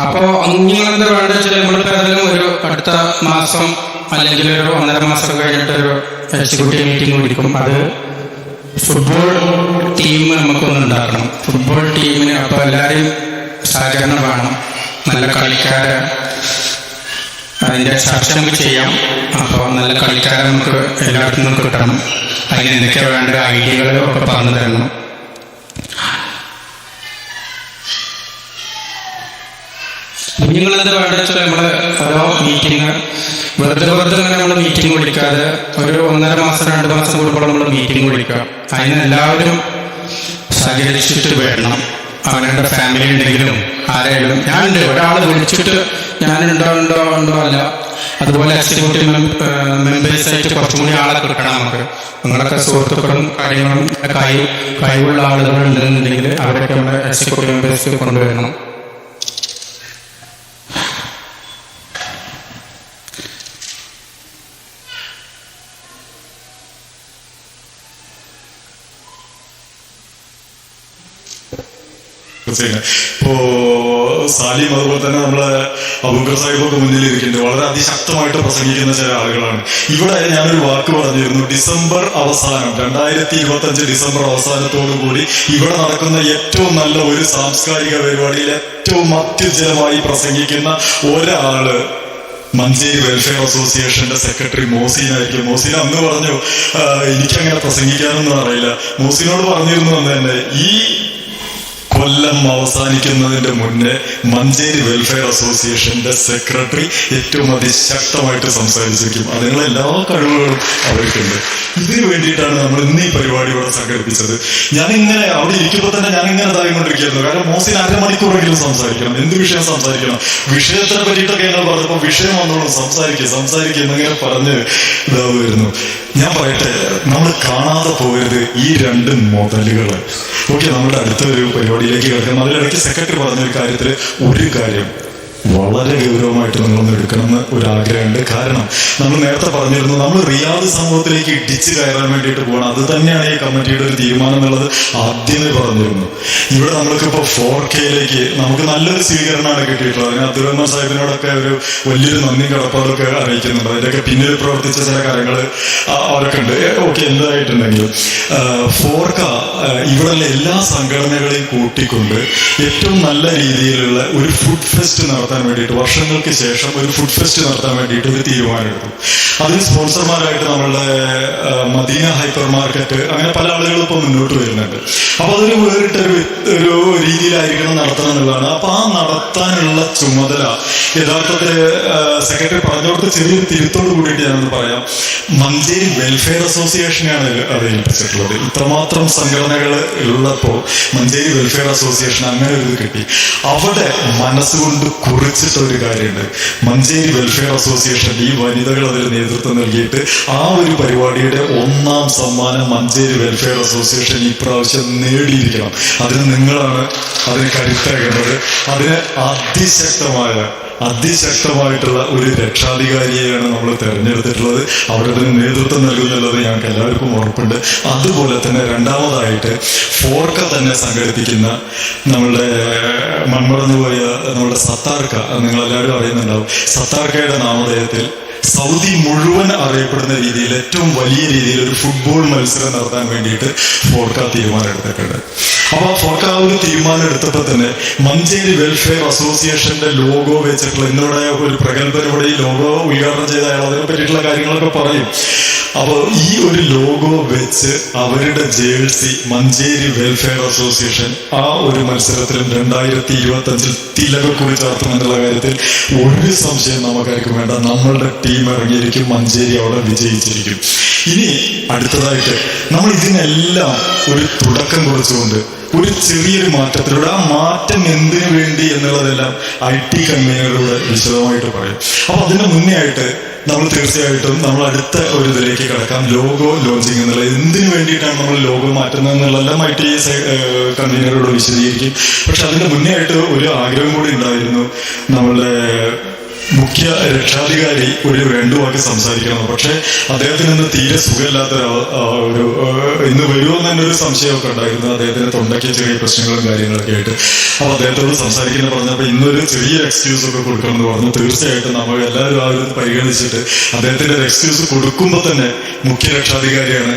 അപ്പോൾ നിങ്ങളെന്താ വേണ്ടത് വെച്ചാൽ നമ്മളിപ്പോൾ ഏതെങ്കിലും ഒരു അടുത്ത മാസം അല്ലെങ്കിൽ ഒരു 1.5 മാസം കഴിഞ്ഞിട്ടൊരു എക്സിക്യൂട്ടീവ് മീറ്റിംഗ് വിളിക്കും. അത് ഫുട്ബോൾ ടീം നമുക്കൊന്ന് ഉണ്ടാക്കണം. ഫുട്ബോൾ ടീമിന് അപ്പോൾ എല്ലാവരെയും സഹകരണം വേണം. നല്ല കളിക്കാരെ അതിൻ്റെ ചർച്ച നമുക്ക് ചെയ്യാം. അപ്പോൾ നല്ല കളിക്കാരെ നമുക്ക് എല്ലായിടത്തും നിന്നും കിട്ടണം. അതിന് എന്തൊക്കെയാണ് വേണ്ട ഐഡിയകൾ ഒക്കെ പറഞ്ഞു തരണം. കുഞ്ഞുങ്ങളെന്താ വേണ്ടത് വെച്ചാൽ നമ്മള് ഓരോ മീറ്റിംഗ് വെറുതെ ഇങ്ങനെ നമ്മൾ മീറ്റിംഗ് വിളിക്കാതെ ഒരു 1.5 മാസം 2 മാസം കൂടുമ്പോൾ നമ്മൾ മീറ്റിംഗ് വിളിക്കുക. അതിന് എല്ലാവരും സഹകരിച്ചിട്ട് വരണം. അവരുടെ ഫാമിലി ഉണ്ടെങ്കിലും ആരെങ്കിലും ഞാനുണ്ട് ഒരാൾ വിളിച്ചിട്ട് ഞാനുണ്ടോ അല്ല. അതുപോലെ എക്സിക്യൂട്ടീവ് മെമ്പേഴ്സായിട്ട് കുറച്ചും കൂടി ആളെ കിട്ടണം നമുക്ക്. നിങ്ങളൊക്കെ സുഹൃത്തുക്കളും കാര്യങ്ങളും കഴിവുള്ള ആളുകൾ ഉണ്ടെന്നുണ്ടെങ്കിൽ അവരൊക്കെ നമ്മുടെ എക്സിക്യൂട്ടീവ് മെമ്പേഴ്സ് കൊണ്ടുവരണം. ഇപ്പോ സാലിം അതുപോലെ തന്നെ നമ്മളെ അബൂബക്കർ സാഹിബൊക്കെ മുന്നിലിരിക്കുന്നുണ്ട്. വളരെ അതിശക്തമായിട്ട് പ്രസംഗിക്കുന്ന ചില ആളുകളാണ്. ഇവിടെ ഞാനൊരു വാക്ക് പറഞ്ഞിരുന്നു, ഡിസംബർ അവസാനം 2025 ഡിസംബർ അവസാനത്തോടു കൂടി ഇവിടെ നടക്കുന്ന ഏറ്റവും നല്ല ഒരു സാംസ്കാരിക പരിപാടിയിൽ ഏറ്റവും അത്യുജ്വലമായി പ്രസംഗിക്കുന്ന ഒരാള് മഞ്ചേരി വെൽഫെയർ അസോസിയേഷന്റെ സെക്രട്ടറി മോസീനായിരിക്കും. മോസീൻ അന്ന് പറഞ്ഞു, എനിക്കങ്ങനെ പ്രസംഗിക്കാനൊന്നും അറിയില്ല. മോസീനോട് പറഞ്ഞിരുന്നു അന്ന് തന്നെ, ഈ കൊല്ലം അവസാനിക്കുന്നതിന്റെ മുന്നേ മഞ്ചേരി വെൽഫെയർ അസോസിയേഷന്റെ സെക്രട്ടറി ഏറ്റവും അതിശക്തമായിട്ട് സംസാരിച്ചിരിക്കും. അതിനുള്ള എല്ലാ കഴിവുകളും അവർക്കുണ്ട്. ഇതിനു വേണ്ടിയിട്ടാണ് നമ്മൾ ഇന്ന് ഈ പരിപാടി ഇവിടെ സംഘടിപ്പിച്ചത്. ഞാനിങ്ങനെ അവിടെ ഇരിക്കുമ്പോൾ തന്നെ ഞാനിങ്ങനെ ഇതായിക്കൊണ്ടിരിക്കുകയായിരുന്നു. കാരണം മോസിന് 1/2 മണിക്കൂറെങ്കിലും സംസാരിക്കണം. എന്ത് വിഷയം സംസാരിക്കണം? വിഷയത്തിനെ പറ്റിയിട്ടൊക്കെ ഞങ്ങൾ പറഞ്ഞപ്പോൾ വിഷയം വന്നോളൂ, സംസാരിക്കുക എന്നിങ്ങനെ പറഞ്ഞ് ഇതാവുമായിരുന്നു. ഞാൻ പറയട്ടെ, നമ്മൾ കാണാതെ പോകരുത് ഈ 2 മുതലുകൾ. ഓക്കെ, നമ്മുടെ അടുത്ത ഒരു പരിപാടിയിലേക്ക് കിടക്കണം. അതിലിടയ്ക്ക് സെക്രട്ടറി പറഞ്ഞൊരു കാര്യത്തിൽ ഒരു കാര്യം വളരെ ഗൗരവമായിട്ട് നിങ്ങളൊന്ന് എടുക്കണമെന്ന് ഒരാഗ്രഹമുണ്ട്. കാരണം നമ്മൾ നേരത്തെ പറഞ്ഞിരുന്നു, നമ്മൾ റിയാദ് സമൂഹത്തിലേക്ക് ഇടിച്ചു കയറാൻ വേണ്ടിയിട്ട് പോകണം. അത് തന്നെയാണ് ഈ കമ്മിറ്റിയുടെ ഒരു തീരുമാനം എന്നുള്ളത് ആദ്യമേ പറഞ്ഞിരുന്നു. ഇവിടെ നമ്മൾക്കിപ്പോൾ 4K നമുക്ക് നല്ലൊരു സ്വീകരണമാണ് കിട്ടിയിട്ടുള്ളത്. അതിന് അബ്ദുൾ റഹ്മാൻ സാഹിബിനോടൊക്കെ ഒരു വലിയൊരു നന്ദിയും കടപ്പാടൊക്കെ അറിയിക്കുന്നുണ്ട്. അതിൻ്റെയൊക്കെ പിന്നിൽ പ്രവർത്തിച്ച ചില കാര്യങ്ങൾ അവരൊക്കെ ഉണ്ട്. ഓക്കെ, എന്തായിട്ടുണ്ടെങ്കിലും 4K ഇവിടെയുള്ള എല്ലാ സംഘടനകളെയും കൂട്ടിക്കൊണ്ട് ഏറ്റവും നല്ല രീതിയിലുള്ള ഒരു ഫുഡ് ഫെസ്റ്റ് നടത്താൻ വേണ്ടിയിട്ട്, വർഷങ്ങൾക്ക് ശേഷം ഒരു ഫുഡ് ഫെസ്റ്റ് നടത്താൻ വേണ്ടിയിട്ട് ഒരു തീരുമാനമെടുത്തു. അതിന് സ്പോൺസർമാരായിട്ട് നമ്മളുടെ മദീന ഹൈപ്പർ മാർക്കറ്റ്, അങ്ങനെ പല ആളുകളും ഇപ്പോൾ മുന്നോട്ട് വരുന്നുണ്ട്. അപ്പൊ അതൊരു വേറിട്ടൊരു രീതിയിലായിരിക്കണം നടത്തണം എന്നുള്ളതാണ്. അപ്പൊ ആ നടത്താനുള്ള ചുമതല യഥാർത്ഥത്തിൽ സെക്രട്ടറി പറഞ്ഞോടത്ത് ചെറിയൊരു തിരുത്തോട് കൂടിയിട്ട് ഞാനൊന്ന് പറയാം. മഞ്ചേരി വെൽഫെയർ അസോസിയേഷനെയാണ് അത് ഏൽപ്പിച്ചിട്ടുള്ളത്. ഇത്രമാത്രം സംഘടനകൾ ഉള്ളപ്പോൾ മഞ്ചേരി വെൽഫെയർ അസോസിയേഷൻ അങ്ങനെ ഒരു ഇത് കിട്ടി. അവിടെ മനസ്സുകൊണ്ട് കുറിച്ചിട്ടൊരു കാര്യമുണ്ട്. മഞ്ചേരി വെൽഫെയർ അസോസിയേഷൻ ഈ വനിതകൾ അതിൽ നേതൃത്വം നൽകിയിട്ട് ആ ഒരു പരിപാടിയുടെ 1ാം സമ്മാനം മഞ്ചേരി വെൽഫെയർ അസോസിയേഷൻ ഇപ്രാവശ്യം നേടിയിരിക്കണം. അതിന് നിങ്ങളാണ് അതിന് കരുത്തേണ്ടത്. അതിന് അതിശക്തമായിട്ടുള്ള ഒരു രക്ഷാധികാരിയെയാണ് നമ്മൾ തെരഞ്ഞെടുത്തിട്ടുള്ളത്. അവരുടെ നേതൃത്വം നൽകുന്നുള്ളത് ഞങ്ങൾക്ക് എല്ലാവർക്കും ഉറപ്പുണ്ട്. അതുപോലെ തന്നെ രണ്ടാമതായിട്ട് 4K തന്നെ സംഘടിപ്പിക്കുന്ന നമ്മളുടെ മൺമറന്നുപോയ നമ്മുടെ സത്താർക്ക, നിങ്ങളെല്ലാവരും അറിയുന്നുണ്ടാവും. സത്താർക്കയുടെ നാമധേയത്തിൽ സൗദി മുഴുവൻ അറിയപ്പെടുന്ന രീതിയിൽ ഏറ്റവും വലിയ രീതിയിൽ ഒരു ഫുട്ബോൾ മത്സരം നടത്താൻ വേണ്ടിയിട്ട് 4K തീരുമാനം എടുത്തിട്ടുണ്ട്. അപ്പൊ 4K ഒരു തീരുമാനം എടുത്തപ്പോൾ തന്നെ മഞ്ചേരി വെൽഫെയർ അസോസിയേഷന്റെ ലോഗോ വെച്ചിട്ടുള്ള ഇന്നിവിടെ ഒരു പ്രഗത്ഭരുടെ ഈ ലോഗോ ഉദ്ഘാടനം ചെയ്ത അയാൾ അതിനെ പറ്റിയിട്ടുള്ള കാര്യങ്ങളൊക്കെ പറയും. അപ്പോൾ ഈ ഒരു ലോഗോ വെച്ച് അവരുടെ ജേഴ്സി മഞ്ചേരി വെൽഫെയർ അസോസിയേഷൻ ആ ഒരു മത്സരത്തിലും 2025 തിലകക്കുറി ചാർത്തുമെന്നുള്ള കാര്യത്തിൽ ഒരു സംശയം നമുക്കാർക്കും വേണ്ട. നമ്മളുടെ ടീം ഇറങ്ങിയിരിക്കും, മഞ്ചേരി അവിടെ വിജയിച്ചിരിക്കും. ഇനി അടുത്തതായിട്ട് നമ്മൾ ഇതിനെല്ലാം ഒരു തുടക്കം കുറിച്ചുകൊണ്ട് ഒരു ചെറിയൊരു മാറ്റത്തിലൂടെ, ആ മാറ്റം എന്തിനു വേണ്ടി എന്നുള്ളതെല്ലാം IT കൺവീനറുടെ വിശദമായിട്ട് പറയും. അപ്പൊ അതിന് മുന്നേ ആയിട്ട് നമ്മൾ തീർച്ചയായിട്ടും നമ്മൾ അടുത്ത ഒരു ഇതിലേക്ക് കിടക്കാം. ലോഗോ ലോഞ്ചിങ് എന്നുള്ള എന്തിനു വേണ്ടിയിട്ടാണ് നമ്മൾ ലോഗോ മാറ്റുന്നത് എന്നുള്ളതെല്ലാം IT കൺവീനറോട് വിശദീകരിക്കും. പക്ഷെ അതിന്റെ മുന്നേ ആയിട്ട് ഒരു ആഗ്രഹം കൂടി ഉണ്ടായിരുന്നു. നമ്മളുടെ മുഖ്യ രക്ഷാധികാരി ഒരു 2 വാക്ക് സംസാരിക്കണം. പക്ഷെ അദ്ദേഹത്തിന് ഇന്ന് തീരെ സുഖമില്ലാത്തൊരു ഇന്ന് വരുമോ എന്ന് തന്നെ ഒരു സംശയമൊക്കെ ഉണ്ടായിരുന്നു. അദ്ദേഹത്തിന് തൊണ്ടയ്ക്ക് ചെറിയ പ്രശ്നങ്ങളും കാര്യങ്ങളൊക്കെ ആയിട്ട്. അപ്പൊ അദ്ദേഹത്തോട് സംസാരിക്കുന്ന പറഞ്ഞപ്പോൾ ഇന്നൊരു ചെറിയൊരു എക്സ്ക്യൂസ് ഒക്കെ കൊടുക്കണം എന്ന് പറഞ്ഞു. തീർച്ചയായിട്ടും നമ്മൾ എല്ലാവരും ആ ഒരു പരിഗണിച്ചിട്ട് അദ്ദേഹത്തിന്റെ ഒരു എക്സ്ക്യൂസ് കൊടുക്കുമ്പോൾ തന്നെ മുഖ്യ രക്ഷാധികാരിയാണ്.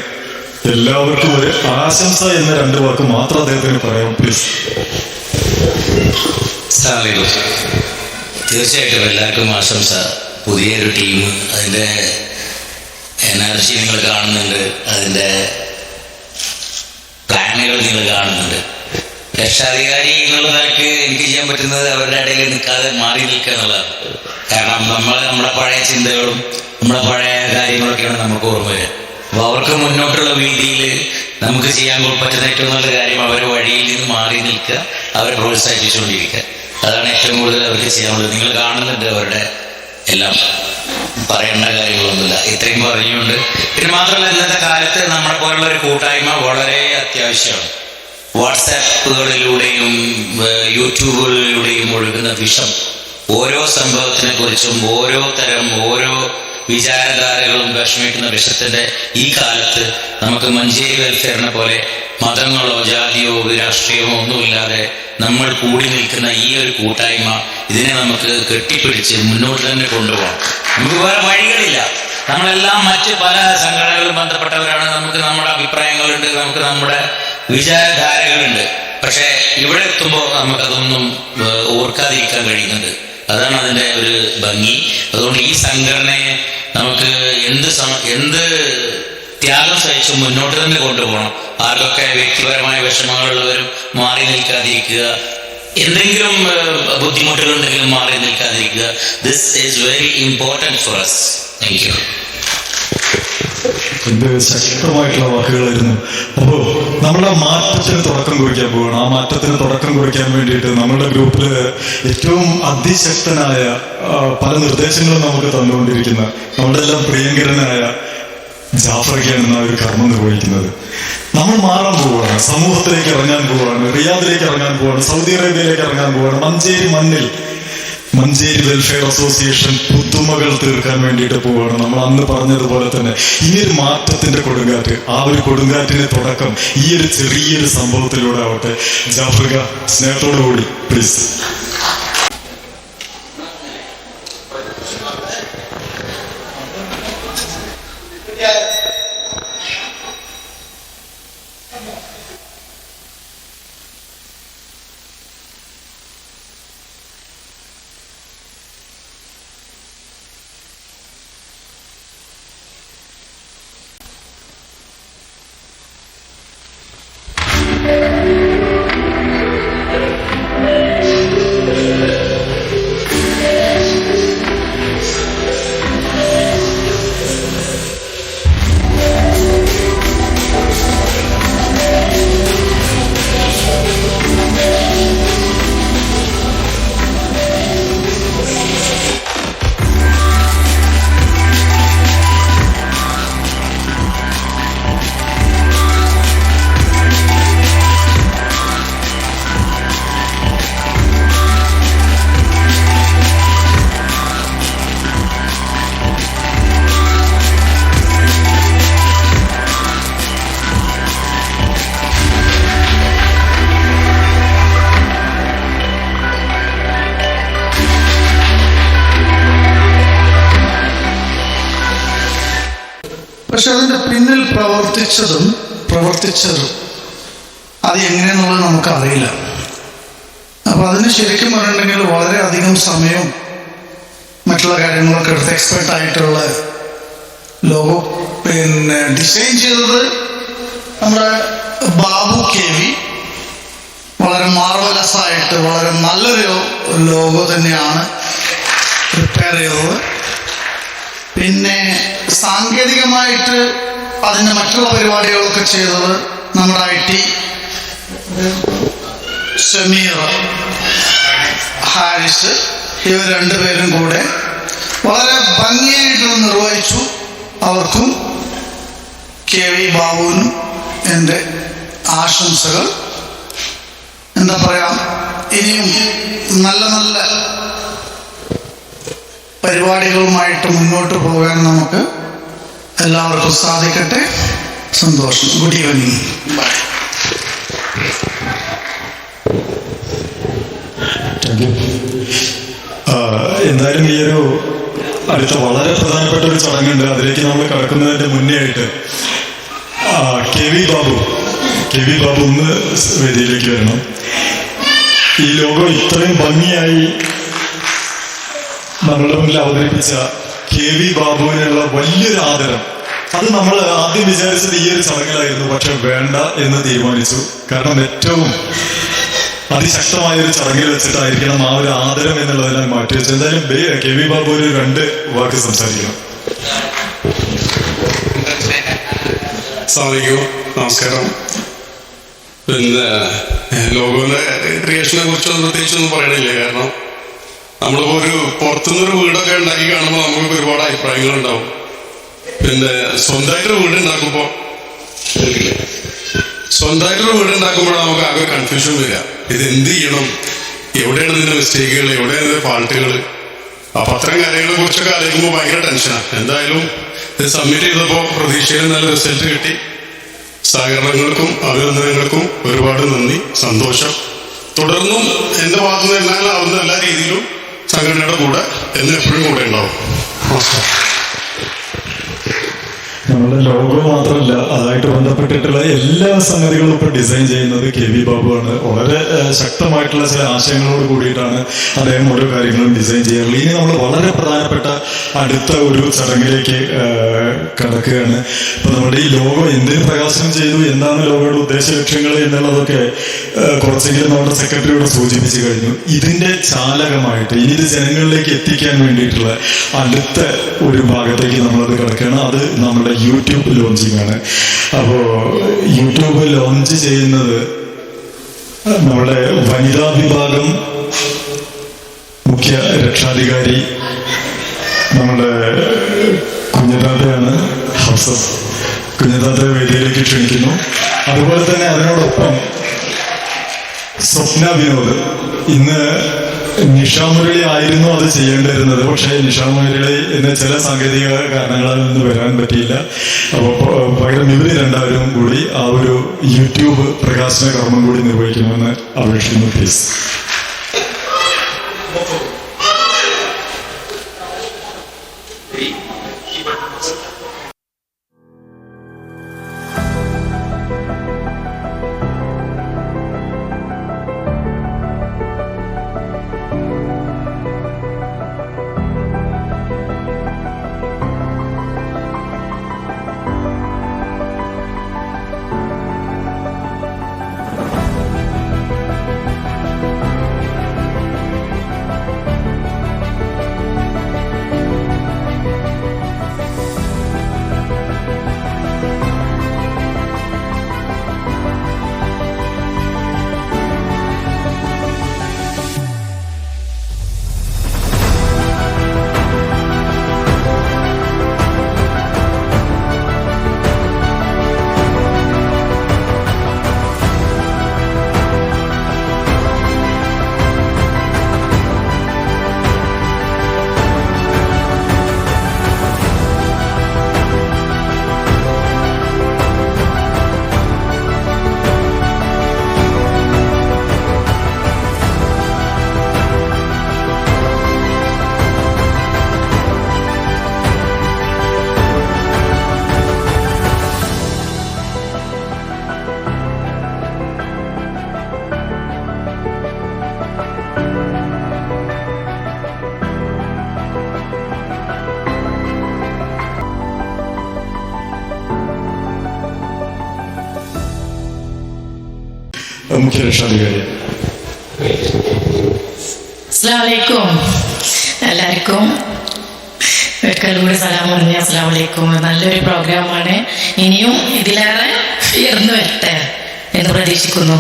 എല്ലാവർക്കും ഒരു ആശംസ എന്ന 2 വാക്ക് മാത്രം അദ്ദേഹത്തിന് പറയാം, പ്ലീസ്. തീർച്ചയായിട്ടും എല്ലാവർക്കും ആശംസ. പുതിയൊരു ടീം, അതിൻ്റെ എനർജി നിങ്ങൾ കാണുന്നുണ്ട്, അതിൻ്റെ പ്ലാനുകൾ നിങ്ങൾ കാണുന്നുണ്ട്. രക്ഷാധികാരി എന്നുള്ള നിലയ്ക്ക് എനിക്ക് ചെയ്യാൻ പറ്റുന്നത് അവരുടെ ഇടയിൽ നിൽക്കാതെ മാറി നിൽക്കുക എന്നുള്ളതാണ്. കാരണം നമ്മുടെ പഴയ ചിന്തകളും നമ്മുടെ പഴയ കാര്യങ്ങളൊക്കെയാണ് നമുക്ക് ഓർമ്മ വരിക. അപ്പോൾ അവർക്ക് മുന്നോട്ടുള്ള രീതിയിൽ നമുക്ക് ചെയ്യാൻ പറ്റുന്ന ഏറ്റവും നല്ല കാര്യം അവരുടെ വഴിയിൽ നിന്ന് മാറി നിൽക്കുക, അവരെ പ്രോത്സാഹിപ്പിച്ചുകൊണ്ടിരിക്കുക. അതാണ് ഏറ്റവും കൂടുതൽ അവർക്ക് ചെയ്യാനുള്ളത്. നിങ്ങൾ കാണുന്നുണ്ട് അവരുടെ എല്ലാം. പറയേണ്ട കാര്യങ്ങളൊന്നുമില്ല, ഇത്രയും പറഞ്ഞുകൊണ്ട്. പിന്നെ മാത്രമല്ല, ഇന്നത്തെ കാലത്ത് നമ്മളെ പോലുള്ള ഒരു കൂട്ടായ്മ വളരെ അത്യാവശ്യമാണ്. വാട്സാപ്പുകളിലൂടെയും യൂട്യൂബുകളിലൂടെയും ഒഴുകുന്ന വിഷം, ഓരോ സംഭവത്തിനെ കുറിച്ചും ഓരോ വിചാരധാരകളും വിഷമിക്കുന്ന വിഷത്തിന്റെ ഈ കാലത്ത് നമുക്ക് മഞ്ചേരി വെൽഫെയറിനെ പോലെ മതങ്ങളോ ജാതിയോ രാഷ്ട്രീയമോ ഒന്നുമില്ലാതെ നമ്മൾ കൂടി നിൽക്കുന്ന ഈ ഒരു കൂട്ടായ്മ, ഇതിനെ നമുക്ക് കെട്ടിപ്പിടിച്ച് മുന്നോട്ട് തന്നെ കൊണ്ടുപോകാം. നമുക്ക് വേറെ വഴികളില്ല. നമ്മളെല്ലാം മറ്റ് പല സംഘടനകളും ബന്ധപ്പെട്ടവരാണ്. നമുക്ക് നമ്മുടെ അഭിപ്രായങ്ങളുണ്ട്, നമുക്ക് നമ്മുടെ വിചാരധാരകളുണ്ട്. പക്ഷെ ഇവിടെ എത്തുമ്പോൾ നമുക്കതൊന്നും ഓർക്കാതിരിക്കാൻ കഴിയുന്നുണ്ട്. അതാണ് അതിൻ്റെ ഒരു ഭംഗി. അതുകൊണ്ട് ഈ സംഘടനയെ നമുക്ക് എന്ത് ത്യാഗം സഹിച്ച് മുന്നോട്ട് തന്നെ കൊണ്ടുപോകണം. ആർക്കൊക്കെ വ്യക്തിപരമായ വിഷമങ്ങളുള്ളവരും മാറി നിൽക്കാതിരിക്കുക, എന്തെങ്കിലും ബുദ്ധിമുട്ടുകളുണ്ടെങ്കിലും മാറി നിൽക്കാതിരിക്കുക. This is very important for us. Thank you. എന്ത് ശക്തമായിട്ടുള്ള വാക്കുകളായിരുന്നു. അപ്പോൾ നമ്മുടെ മാറ്റത്തിന് തുടക്കം കുറിക്കാൻ പോവുകയാണ്. ആ മാറ്റത്തിന് തുടക്കം കുറിക്കാൻ വേണ്ടിയിട്ട് നമ്മുടെ ഗ്രൂപ്പിൽ ഏറ്റവും അതിശക്തനായ പല നിർദ്ദേശങ്ങളും നമുക്ക് തന്നുകൊണ്ടിരിക്കുന്ന നമ്മുടെ എല്ലാം പ്രിയങ്കരനായ ജാഫർക്കാണ് ഒരു കർമ്മം നിർവഹിക്കുന്നത്. നമ്മൾ മാറാൻ പോവുകയാണ്, സമൂഹത്തിലേക്ക് ഇറങ്ങാൻ പോവുകയാണ്, റിയാദിലേക്ക് ഇറങ്ങാൻ പോവുകയാണ്, സൗദി അറേബ്യയിലേക്ക് ഇറങ്ങാൻ പോവുകയാണ്. മഞ്ചേരി മണ്ണിൽ മഞ്ചേരി വെൽഫെയർ അസോസിയേഷൻ പുതുമകൾ തീർക്കാൻ വേണ്ടിയിട്ട് പോവുകയാണ്. നമ്മൾ അന്ന് പറഞ്ഞതുപോലെ തന്നെ ഈ ഒരു മാറ്റത്തിന്റെ കൊടുങ്കാറ്റ്, ആ ഒരു കൊടുങ്കാറ്റിന്റെ തുടക്കം ഈ ഒരു ചെറിയൊരു സംഭവത്തിലൂടെ ആവട്ടെ. ജാഫ്രിക, സ്നേഹത്തോടു കൂടി പ്ലീസ്. പക്ഷെ അതിൻ്റെ പിന്നിൽ പ്രവർത്തിച്ചതും അത് എങ്ങനെയെന്നുള്ളത് നമുക്കറിയില്ല. അപ്പം അതിന് ശരിക്കും പറഞ്ഞിട്ടുണ്ടെങ്കിൽ വളരെയധികം സമയവും മറ്റുള്ള കാര്യങ്ങളൊക്കെ എടുത്ത് എക്സ്പെർട്ടായിട്ടുള്ള ലോഗോ ഡിസൈൻ ചെയ്തത് നമ്മുടെ ബാബു KV. വളരെ മാർവലസ് ആയിട്ട് വളരെ നല്ലൊരു ലോഗോ തന്നെയാണ് പ്രിപ്പയർ ചെയ്തത്. പിന്നെ സാങ്കേതികമായിട്ട് അതിൻ്റെ മറ്റുള്ള പരിപാടികളൊക്കെ ചെയ്തത് നമ്മുടെ IT സമീർ, ഹാരിസ്, ഇവർ 2 പേരും കൂടെ വളരെ ഭംഗിയായിട്ട് നിർവഹിച്ചു. അവർക്കും കെ വി ബാബുവിനും എൻ്റെ ആശംസകൾ. എന്താ പറയാ, ഇനിയും നല്ല നല്ല പരിപാടികളുമായിട്ട് മുന്നോട്ട് പോകാൻ നമുക്ക് എല്ലാവർക്കും സാധിക്കട്ടെ. സന്തോഷം. Good evening. ബൈ. എന്തായാലും ഈ ഒരു അടുത്ത വളരെ പ്രധാനപ്പെട്ട ഒരു ചടങ്ങുണ്ട്. അതിലേക്ക് നമ്മൾ കടക്കുന്നതിന്റെ മുന്നേ ആയിട്ട് കെ വി ബാബു ഒന്ന് വേദിയിലേക്ക് വരണം. ഈ ലോഗോ ഇത്രയും ഭംഗിയായി നമ്മളുടെ മുന്നിൽ അവതരിപ്പിച്ച കെ വി ബാബുവിനുള്ള വലിയൊരു ആദരം. അത് നമ്മൾ ആദ്യം വിചാരിച്ചത് ഈ ഒരു ചടങ്ങിലായിരുന്നു, പക്ഷെ വേണ്ട എന്ന് തീരുമാനിച്ചു. കാരണം ഏറ്റവും അതിശക്തമായ ഒരു ചടങ്ങിൽ വെച്ചിട്ടായിരിക്കണം ആ ഒരു ആദരം എന്നുള്ളതെല്ലാം മാറ്റിവെച്ചു. എന്തായാലും കെ വി ബാബു ഒരു 2 വാക്ക് സംസാരിക്കണം. നമസ്കാരം. പിന്നെ ലോഗോന്റെ ക്രിയേഷനെ കുറിച്ചൊന്നും പ്രത്യേകിച്ചൊന്നും പറയണില്ല. കാരണം നമ്മളിപ്പോ ഒരു പുറത്തുനിന്നൊരു വീടൊക്കെ ഉണ്ടാക്കി കാണുമ്പോൾ നമുക്ക് ഒരുപാട് അഭിപ്രായങ്ങളുണ്ടാവും. പിന്നെ സ്വന്തമായിട്ടൊരു വീട് ഉണ്ടാക്കുമ്പോൾ നമുക്ക് ആകെ കൺഫ്യൂഷൻ വരിക. ഇത് എന്ത് ചെയ്യണം, എവിടെയാണ് ഇതിന്റെ മിസ്റ്റേക്കുകൾ, എവിടെയാണ് ഇതിന്റെ ഫാൾട്ടുകൾ. അപ്പൊ അത്തരം കാര്യങ്ങളെ കുറിച്ചൊക്കെ ആലോചിക്കുമ്പോൾ ഭയങ്കര ടെൻഷനാണ്. എന്തായാലും ഇത് സബ്മിറ്റ് ചെയ്തപ്പോൾ പ്രതീക്ഷയിൽ നല്ല റിസൾട്ട് കിട്ടി. സഹകരണങ്ങൾക്കും അഭിനന്ദനങ്ങൾക്കും ഒരുപാട് നന്ദി, സന്തോഷം. തുടർന്നും എന്റെ ഭാഗത്തു നിന്ന് എന്നാലാവുന്ന എല്ലാ രീതിയിലും സംഘടനയുടെ കൂടെ എന്ന് എപ്പോഴും കൂടെ ഉണ്ടാവും. നമസ്കാരം. നമ്മുടെ ലോഗോ മാത്രമല്ല, അതുമായിട്ട് ബന്ധപ്പെട്ടിട്ടുള്ള എല്ലാ സംഗതികളും ഇപ്പോൾ ഡിസൈൻ ചെയ്യുന്നത് കെ വി ബാബുവാണ്. വളരെ ശക്തമായിട്ടുള്ള ചില ആശയങ്ങളോട് കൂടിയിട്ടാണ് അദ്ദേഹം ഓരോ കാര്യങ്ങളും ഡിസൈൻ ചെയ്യാറുള്ളത്. ഇനി നമ്മൾ വളരെ പ്രധാനപ്പെട്ട അടുത്ത ഒരു ചടങ്ങിലേക്ക് കടക്കുകയാണ്. ഇപ്പൊ നമ്മുടെ ഈ ലോഗോ എന്തിന് പ്രകാശനം ചെയ്തു, എന്താണ് ലോഗോയുടെ ഉദ്ദേശ ലക്ഷ്യങ്ങൾ എന്നുള്ളതൊക്കെ കുറച്ചെങ്കിലും നമ്മുടെ സെക്രട്ടറിയോട് സൂചിപ്പിച്ചു കഴിഞ്ഞു. ഇതിന്റെ ചാലകമായിട്ട് ഇനി ഇത് ജനങ്ങളിലേക്ക് എത്തിക്കാൻ വേണ്ടിയിട്ടുള്ള അടുത്ത ഒരു ഭാഗത്തേക്ക് നമ്മളത് കിടക്കുകയാണ്. അത് നമ്മുടെ യൂട്യൂബ് ലോഞ്ചിങ് ആണ്. അപ്പോൾ യൂട്യൂബ് ലോഞ്ച് ചെയ്യുന്നത് നമ്മുടെ വനിതാ വിഭാഗം മുഖ്യ രക്ഷാധികാരി നമ്മുടെ കുഞ്ഞതാത്തയാണ്. ഹഫ്സത്ത് കുഞ്ഞതാത്തയെ വേദിയിലേക്ക് ക്ഷണിക്കുന്നു. അതുപോലെ തന്നെ അതിനോടൊപ്പം സ്വപ്ന വിനോദ്. ഇന്ന് നിഷ മുരളി ആയിരുന്നു അത് ചെയ്യേണ്ടിരുന്നത്, പക്ഷേ നിഷ മുരളി എന്ന ചില സാങ്കേതിക കാരണങ്ങളാൽ നിന്ന് വരാൻ പറ്റിയില്ല. അപ്പോൾ പകരം ഇവർ 2 കൂടി ആ ഒരു യൂട്യൂബ് പ്രകാശന കർമ്മം കൂടി നിർവഹിക്കണമെന്ന് അപേക്ഷിക്കുന്നു. പ്ലീസ്. മുഖ്യ രക്ഷാധികാരി. അസ്സലാമു അലൈക്കും. എല്ലാവർക്കും ഒരിക്കൽ കൂടി സലാം പറഞ്ഞ അസ്സലാമു അലൈക്കും. നല്ലൊരു പ്രോഗ്രാമാണ്. ഇനിയും ഇതിലേറെ ഉയർന്നു വരട്ടെ എന്ന് പ്രതീക്ഷിക്കുന്നു.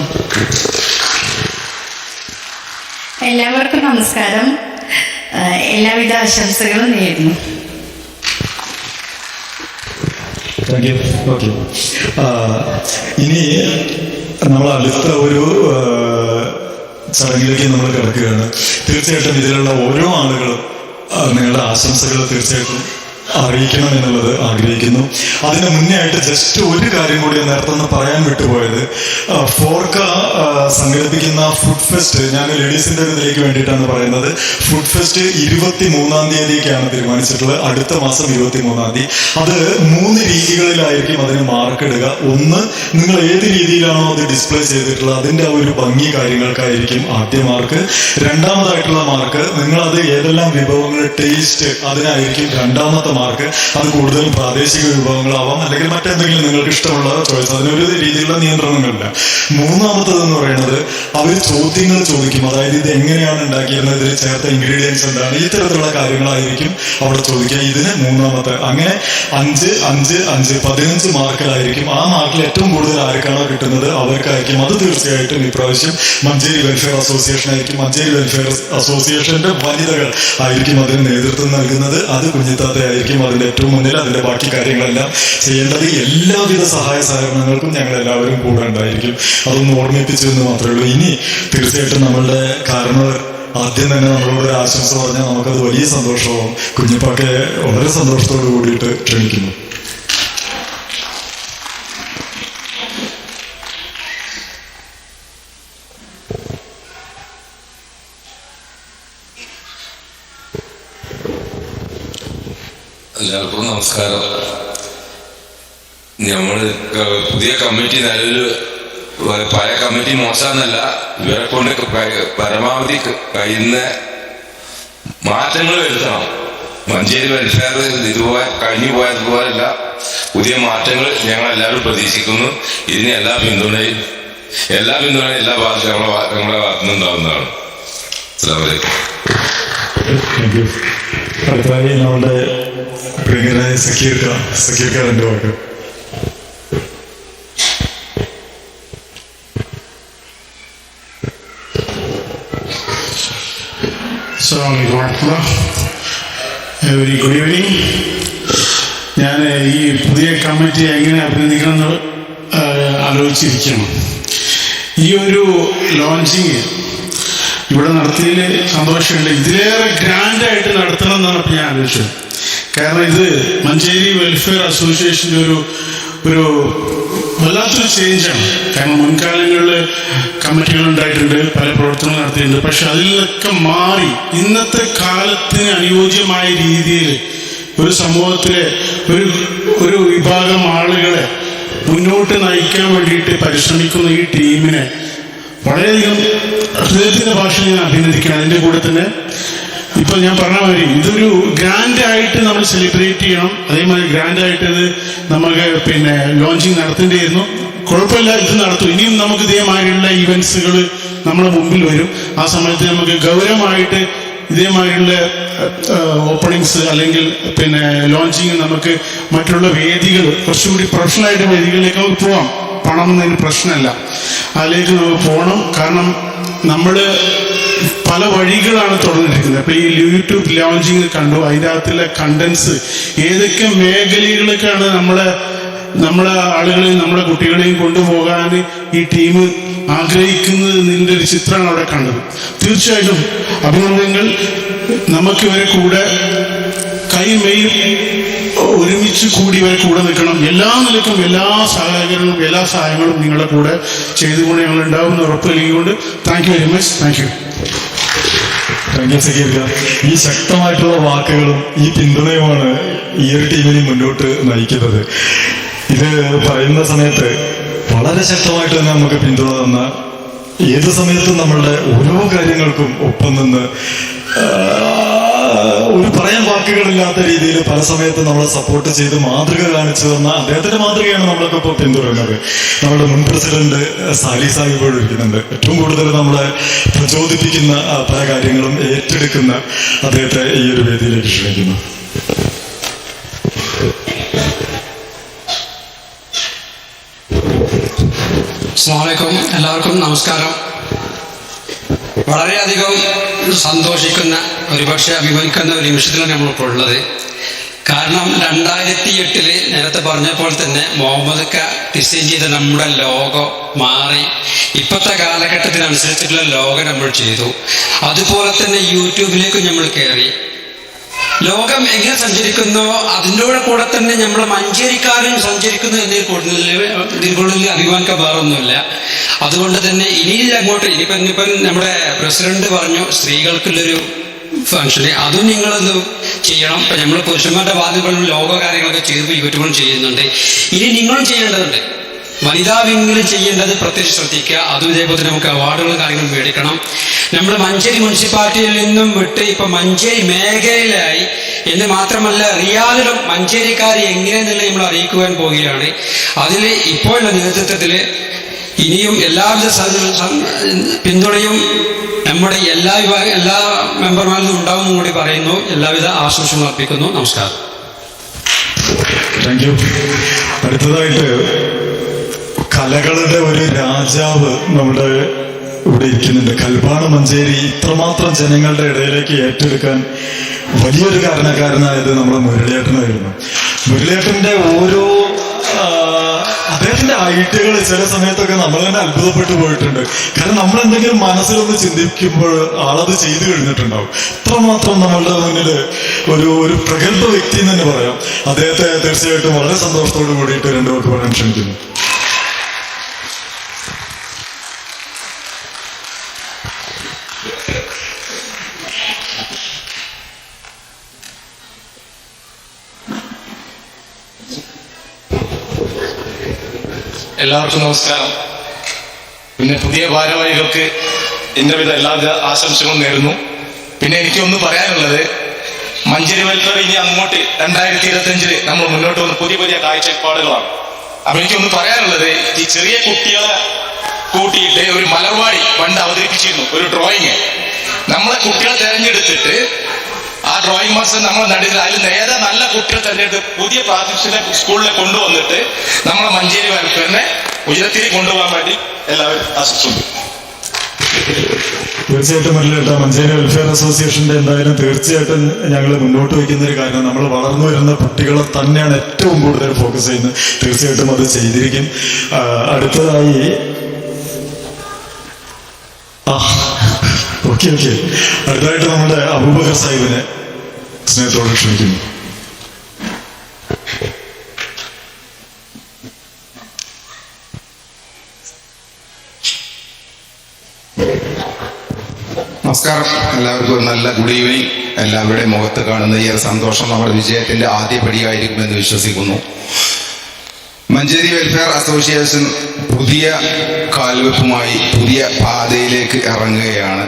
എല്ലാവർക്കും നമസ്കാരം. എല്ലാവിധ ആശംസകളും നേരുന്നു. Thank you. ഓക്കെ, ഇനി നമ്മൾ അടുത്ത ഒരു ചടങ്ങിലേക്ക് നമ്മൾ കിടക്കുകയാണ്. തീർച്ചയായിട്ടും ഇതിലുള്ള ഓരോ ആളുകളും നിങ്ങളുടെ ആശംസകൾ തീർച്ചയായിട്ടും അറിയിക്കണം എന്നുള്ളത് ആഗ്രഹിക്കുന്നു. അതിന് മുന്നേ ആയിട്ട് ജസ്റ്റ് ഒരു കാര്യം കൂടി നേരത്തെ ഒന്ന് പറയാൻ വിട്ടുപോയത്, ഫോർക്ക സംഘടിപ്പിക്കുന്ന ഫുഡ് ഫെസ്റ്റ്, ഞാൻ ലേഡീസിന്റെ ഇതിലേക്ക് വേണ്ടിയിട്ടാണ് പറയുന്നത്. ഫുഡ് ഫെസ്റ്റ് 23-ാം തീയതിക്കാണ് തീരുമാനിച്ചിട്ടുള്ളത്, അടുത്ത മാസം 23-ാം തീയതി. അത് 3 രീതികളിലായിരിക്കും അതിന് മാർക്ക് ഇടുക. ഒന്ന്, നിങ്ങൾ ഏത് രീതിയിലാണോ അത് ഡിസ്പ്ലേ ചെയ്തിട്ടുള്ളത് അതിന്റെ ഒരു ഭംഗി കാര്യങ്ങൾക്കായിരിക്കും ആദ്യ മാർക്ക്. രണ്ടാമതായിട്ടുള്ള മാർക്ക്, നിങ്ങളത് ഏതെല്ലാം വിഭവങ്ങൾ ടേസ്റ്റ് അതിനായിരിക്കും രണ്ടാമത്തെ മാർക്ക്. അത് കൂടുതലും പ്രാദേശിക വിഭവങ്ങളാവാം, അല്ലെങ്കിൽ മറ്റെന്തെങ്കിലും നിങ്ങൾക്ക് ഇഷ്ടമുള്ള ചോയ്സ്, അതിനൊരു രീതിയിലുള്ള നിയന്ത്രണങ്ങളില്ല. മൂന്നാമത്തതെന്ന് പറയുന്നത് അവർ ചോദ്യങ്ങൾ ചോദിക്കും. അതായത് ഇത് എങ്ങനെയാണ് ഉണ്ടാക്കിയിരുന്നത്, ഇതിൽ ചേർത്ത ഇൻഗ്രീഡിയൻസ് എന്താണ്, ഇത്തരത്തിലുള്ള കാര്യങ്ങളായിരിക്കും അവിടെ ചോദിക്കുക. ഇതിന് മൂന്നാമത്തെ. അങ്ങനെ 5, 5, 5 15 മാർക്കിലായിരിക്കും. ആ മാർക്കിൽ ഏറ്റവും കൂടുതൽ ആർക്കാണോ കിട്ടുന്നത് അവർക്കായിരിക്കും. അത് തീർച്ചയായിട്ടും ഇപ്രാവശ്യം മഞ്ചേരി വെൽഫെയർ അസോസിയേഷൻ ആയിരിക്കും. മഞ്ചേരി വെൽഫെയർ അസോസിയേഷന്റെ വനിതകൾ ആയിരിക്കും അതിന് നേതൃത്വം നൽകുന്നത്. അത് കുഞ്ഞിത്താത്തയായിരിക്കും അതിന്റെ ഏറ്റവും മുന്നിൽ. അതിന്റെ ബാക്കി കാര്യങ്ങളെല്ലാം ചെയ്യേണ്ടത്. എല്ലാവിധ സഹായ സഹകരണങ്ങൾക്കും ഞങ്ങൾ എല്ലാവരും കൂടെ ഉണ്ടായിരിക്കും. അതൊന്ന് ഓർമ്മിപ്പിച്ചു എന്ന് മാത്രമേ ഉള്ളൂ. ഇനി തീർച്ചയായിട്ടും നമ്മളുടെ കാരണവർ ആദ്യം തന്നെ നമ്മളോട് ആശംസ പറഞ്ഞാൽ നമുക്കത് വലിയ സന്തോഷമാവും. കുഞ്ഞിപ്പാക്കെ വളരെ സന്തോഷത്തോട് കൂടിയിട്ട് ക്ഷണിക്കുന്നു. എല്ലാവർക്കും നമസ്കാരം. നമ്മൾ പുതിയ കമ്മിറ്റി നിലവിൽ പഴയ കമ്മിറ്റി മോശമെന്നല്ല, ഇവരെ കൊണ്ട് പരമാവധി കഴിയുന്ന മാറ്റങ്ങൾ വരുത്തണം. മഞ്ചേരി വെൽഫെയർ ഇതുപോലെ കഴിഞ്ഞു പോയതുപോലല്ല, പുതിയ മാറ്റങ്ങൾ ഞങ്ങൾ എല്ലാവരും പ്രതീക്ഷിക്കുന്നു. ഇതിന് എല്ലാ പിന്തുണയും എല്ലാ ഭാഗത്തും ഞങ്ങളുടെ ഭാഗത്തുനിന്ന് ഉണ്ടാവുന്നതാണ്. അസ്സലാമു അലൈക്കും. അടുത്തതായി നമ്മുടെ പ്രിയങ്കരായ സക്കീർക്ക രണ്ട് വാക്ക്. Very good evening. ഞാൻ ഈ പുതിയ കമ്മിറ്റി എങ്ങനെ അഭിനന്ദിക്കണം എന്ന് ആലോചിച്ചിരിക്കണം. ഈ ഒരു ലോഞ്ചിങ് ഇവിടെ നടത്തിയതിൽ സന്തോഷമുണ്ട്. ഇതിലേറെ ഗ്രാൻഡായിട്ട് നടത്തണം എന്നാണ് ഇപ്പം ഞാൻ ആലോചിച്ചത്. കാരണം ഇത് മഞ്ചേരി വെൽഫെയർ അസോസിയേഷൻ്റെ ഒരു വല്ലാത്തൊരു ചേഞ്ചാണ്. കാരണം മുൻകാലങ്ങളിൽ കമ്മിറ്റികൾ ഉണ്ടായിട്ടുണ്ട്, പല പ്രവർത്തനങ്ങൾ നടത്തിയിട്ടുണ്ട്. പക്ഷെ അതിൽ നിന്നൊക്കെ മാറി ഇന്നത്തെ കാലത്തിന് അനുയോജ്യമായ രീതിയിൽ ഒരു സമൂഹത്തിലെ ഒരു വിഭാഗം ആളുകളെ മുന്നോട്ട് നയിക്കാൻ വേണ്ടിയിട്ട് പരിശ്രമിക്കുന്ന ഈ ടീമിനെ വളരെയധികം ഹൃദയത്തിൻ്റെ ഭാഷയിൽ ഞാൻ അഭിനന്ദിക്കണം. അതിൻ്റെ കൂടെ തന്നെ ഇപ്പം ഞാൻ പറഞ്ഞ മാതിരി ഇതൊരു ഗ്രാൻഡായിട്ട് നമ്മൾ സെലിബ്രേറ്റ് ചെയ്യണം. അതേമാതിരി ഗ്രാൻഡായിട്ട് ഇത് നമുക്ക് ലോഞ്ചിങ് നടത്തേണ്ടിയിരുന്നു. കുഴപ്പമില്ല, ഇത് നടത്തും. ഇനിയും നമുക്ക് ഇതേമാതിരിയുള്ള ഇവൻസുകൾ നമ്മുടെ മുമ്പിൽ വരും. ആ സമയത്ത് നമുക്ക് ഗൗരവമായിട്ട് ഇതേമാതിരിയുള്ള ഓപ്പണിങ്സ് അല്ലെങ്കിൽ ലോഞ്ചിങ് നമുക്ക് മറ്റുള്ള വേദികൾ കുറച്ചുകൂടി പ്രൊഫഷണലായിട്ട് വേദികളിലേക്ക് നമുക്ക് പോവാം. പണം എന്നതിന് പ്രശ്നമല്ല, അതിലേക്ക് നമുക്ക് പോകണം. കാരണം നമ്മൾ പല വഴികളാണ് തുറന്നിരിക്കുന്നത്. അപ്പോൾ ഈ യൂട്യൂബ് ലോഞ്ചിങ് കണ്ടു, അതിൻ്റെ അകത്തുള്ള കണ്ടൻസ് ഏതൊക്കെ മേഖലകളിലേക്കാണ് നമ്മളെ ആളുകളെയും നമ്മുടെ കുട്ടികളെയും കൊണ്ടുപോകാൻ ഈ ടീം ആഗ്രഹിക്കുന്നത് എന്നതിൻ്റെ ഒരു ചിത്രമാണ് അവിടെ കണ്ടത്. തീർച്ചയായിട്ടും അഭിനന്ദനങ്ങൾ. നമുക്ക് ഇവരെ കൂടെ കൈമെയ് ഒരുമിച്ച് കൂടി ഇവരെ കൂടെ നിൽക്കണം. എല്ലാ നിലയ്ക്കും എല്ലാ സഹകരണവും എല്ലാ സഹായങ്ങളും നിങ്ങളുടെ കൂടെ ചെയ്തുകൊണ്ട് ഞങ്ങൾ ഉണ്ടാവുമെന്ന് ഉറപ്പ് നൽകിക്കൊണ്ട് thank you very much. Thank you. ഈ ശക്തമായിട്ടുള്ള വാക്കുകളും ഈ പിന്തുണയുമാണ് ഈ ഒരു ടീമിനെ മുന്നോട്ട് നയിക്കുന്നത്. ഇത് പറയുന്ന സമയത്ത് വളരെ ശക്തമായിട്ട് തന്നെ നമുക്ക് പിന്തുണ തന്ന, ഏത് സമയത്തും നമ്മളുടെ ഓരോ കാര്യങ്ങൾക്കും ഒപ്പം നിന്ന് ഒരു പറയാൻ വാക്കുകളില്ലാത്ത രീതിയിൽ പല സമയത്ത് നമ്മളെ സപ്പോർട്ട് ചെയ്ത് മാതൃക കാണിച്ചു തന്ന അദ്ദേഹത്തിന്റെ മാതൃകയാണ് നമ്മളൊക്കെ ഇപ്പോൾ പിന്തുടരുന്നത്. നമ്മുടെ മുൻ പ്രസിഡന്റ് സാലി സാഹിബ് ഇവിടെ ഇരിക്കുന്നുണ്ട്. ഏറ്റവും കൂടുതൽ നമ്മളെ പ്രചോദിപ്പിക്കുന്ന പല കാര്യങ്ങളും ഏറ്റെടുക്കുന്ന അദ്ദേഹത്തെ ഈ ഒരു വേദിയിലേക്ക് ക്ഷണിക്കുന്നു. അസ്സലാമു അലൈക്കും. എല്ലാവർക്കും നമസ്കാരം. വളരെയധികം സന്തോഷിക്കുന്ന ഒരുപക്ഷെ അഭിമാനിക്കുന്ന ഒരു നിമിഷത്തിലാണ് നമ്മളിപ്പോൾ ഉള്ളത്. കാരണം 2008 നേരത്തെ പറഞ്ഞപ്പോൾ തന്നെ മുഹമ്മദ് ഡിസൈൻ ചെയ്ത നമ്മുടെ ലോഗോ മാറി ഇപ്പോഴത്തെ കാലഘട്ടത്തിനനുസരിച്ചിട്ടുള്ള ലോഗോ നമ്മൾ ചെയ്തു. അതുപോലെ തന്നെ യൂട്യൂബിലേക്ക് നമ്മൾ കയറി. ലോകം എങ്ങനെ സഞ്ചരിക്കുന്നോ അതിൻ്റെ കൂടെ തന്നെ നമ്മൾ മഞ്ചേരിക്കാരും സഞ്ചരിക്കുന്നു എന്നതിൽ കൂടുതൽ അഭിമാനിക്കാൻ വേറൊന്നുമില്ല. അതുകൊണ്ട് തന്നെ ഇനി അങ്ങോട്ട് ഇനിയിപ്പം നമ്മുടെ പ്രസിഡന്റ് പറഞ്ഞു സ്ത്രീകൾക്കുള്ളൊരു ഫംഗ്ഷന്, അതും നിങ്ങളത് ചെയ്യണം. ഇപ്പം നമ്മൾ പുരുഷന്മാരുടെ വാദികളും ലോക കാര്യങ്ങളൊക്കെ ചെയ്ത് യൂട്യൂബിലും ചെയ്യുന്നുണ്ട്. ഇനി നിങ്ങളും ചെയ്യേണ്ടതുണ്ട്. വനിതാ വിങ്ങിൽ ചെയ്യേണ്ടത് പ്രത്യേകിച്ച് ശ്രദ്ധിക്കുക. അതും ഇതേപോലെ നമുക്ക് അവാർഡുകളും കാര്യങ്ങളും മേടിക്കണം. നമ്മൾ മഞ്ചേരി മുനിസിപ്പാലിറ്റിയിൽ നിന്നും വിട്ട് ഇപ്പം മഞ്ചേരി മേഖലയിലായി എന്ന് മാത്രമല്ല റിയാദിലും മഞ്ചേരിക്കാർ എങ്ങനെയെന്നുള്ള നമ്മൾ അറിയിക്കുവാൻ പോവുകയാണ്. അതിൽ ഇപ്പോഴുള്ള നേതൃത്വത്തിൽ ഇനിയും എല്ലാവിധ പിന്തുണയും നമ്മുടെ എല്ലാ മെമ്പർമാരിലും ഉണ്ടാവുമെന്നും കൂടി പറയുന്നു. എല്ലാവിധ ആശംസകളും അർപ്പിക്കുന്നു. നമസ്കാരം. Thank you. അടുത്തതായിട്ട് കലകളുടെ ഒരു രാജാവ് നമ്മുടെ ഇവിടെ ഇരിക്കുന്നുണ്ട്. കൽബാണ മഞ്ചേരി ഇത്രമാത്രം ജനങ്ങളുടെ ഇടയിലേക്ക് ഏറ്റെടുക്കാൻ വലിയൊരു കാരണക്കാരനായത് നമ്മുടെ മുരളിയേട്ടനായിരുന്നു. മുരളിയേട്ടൻ്റെ ഓരോ അദ്ദേഹത്തിന്റെ ഐഡിയകൾ ചില സമയത്തൊക്കെ നമ്മൾ തന്നെ അത്ഭുതപ്പെട്ടു പോയിട്ടുണ്ട്. കാരണം നമ്മൾ എന്തെങ്കിലും മനസ്സിലൊന്ന് ചിന്തിക്കുമ്പോൾ ആളത് ചെയ്തു കഴിഞ്ഞിട്ടുണ്ടാവും. ഇത്രമാത്രം നമ്മളുടെ മുന്നിൽ ഒരു പ്രഗത്ഭ വ്യക്തി എന്ന് തന്നെ പറയാം. അദ്ദേഹത്തെ തീർച്ചയായിട്ടും വളരെ സന്തോഷത്തോട് കൂടിയിട്ട് 2 വാക്ക് പറയാൻ ക്ഷണിക്കുന്നു. എല്ലാവർക്കും നമസ്കാരം. പിന്നെ പുതിയ ഭാരവാഹികൾക്ക് എൻ്റെവിധ എല്ലാവിധ ആശംസകളും നേരുന്നു. പിന്നെ എനിക്കൊന്ന് പറയാനുള്ളത്, മഞ്ചേരി വെൽഫെയർ ഇനി അങ്ങോട്ട് 2025 നമ്മൾ മുന്നോട്ട് വന്ന പുതിയ കാഴ്ചപ്പാടുകളാണ്. അപ്പൊ എനിക്കൊന്ന് പറയാനുള്ളത്, ഈ ചെറിയ കുട്ടികളെ കൂട്ടിയിട്ട് ഒരു മലർവാടി പണ്ട് അവതരിപ്പിച്ചിരുന്നു, ഒരു ഡ്രോയിങ്. നമ്മളെ കുട്ടികളെ തെരഞ്ഞെടുത്തിട്ട് ആ ഡ്രോയിങ് മാസ്റ്റർ നമ്മളെ നടുവിൽ അതിൽ നേരെ നല്ല കുട്ടികൾ തെരഞ്ഞെടുത്ത് പുതിയ പ്രാദേശിക സ്കൂളിൽ കൊണ്ടുവന്നിട്ട് നമ്മളെ മഞ്ചേരി വെൽഫെയറിനെ ഉയരത്തിൽ കൊണ്ടുപോകാൻ വേണ്ടി എല്ലാവരും ആശംസിക്കുന്നു. തീർച്ചയായിട്ടും മുരളിയേട്ട, മഞ്ചേരി വെൽഫെയർ അസോസിയേഷന്റെ എന്തായാലും തീർച്ചയായിട്ടും ഞങ്ങൾ മുന്നോട്ട് വയ്ക്കുന്ന ഒരു കാര്യം, നമ്മൾ വളർന്നു വരുന്ന കുട്ടികളെ തന്നെയാണ് ഏറ്റവും കൂടുതൽ ഫോക്കസ് ചെയ്യുന്നത്. തീർച്ചയായിട്ടും അത് ചെയ്തിരിക്കും. അടുത്തതായി ഓക്കെ അടുത്തതായിട്ട് നമ്മുടെ അബൂബക്കർ സാഹിബിനെ സ്നേഹത്തോടെ ക്ഷണിക്കുന്നു. നമസ്കാരം. എല്ലാവർക്കും നല്ല ഗുഡ് ഈവനിങ്. എല്ലാവരുടെയും മുഖത്ത് കാണുന്ന ഈ സന്തോഷം നമ്മുടെ വിജയത്തിന്റെ ആദ്യ പടിയായിരിക്കുമെന്ന് വിശ്വസിക്കുന്നു. മഞ്ചേരി വെൽഫെയർ അസോസിയേഷൻ പുതിയ കാൽവെപ്പുമായി പുതിയ പാതയിലേക്ക് ഇറങ്ങുകയാണ്.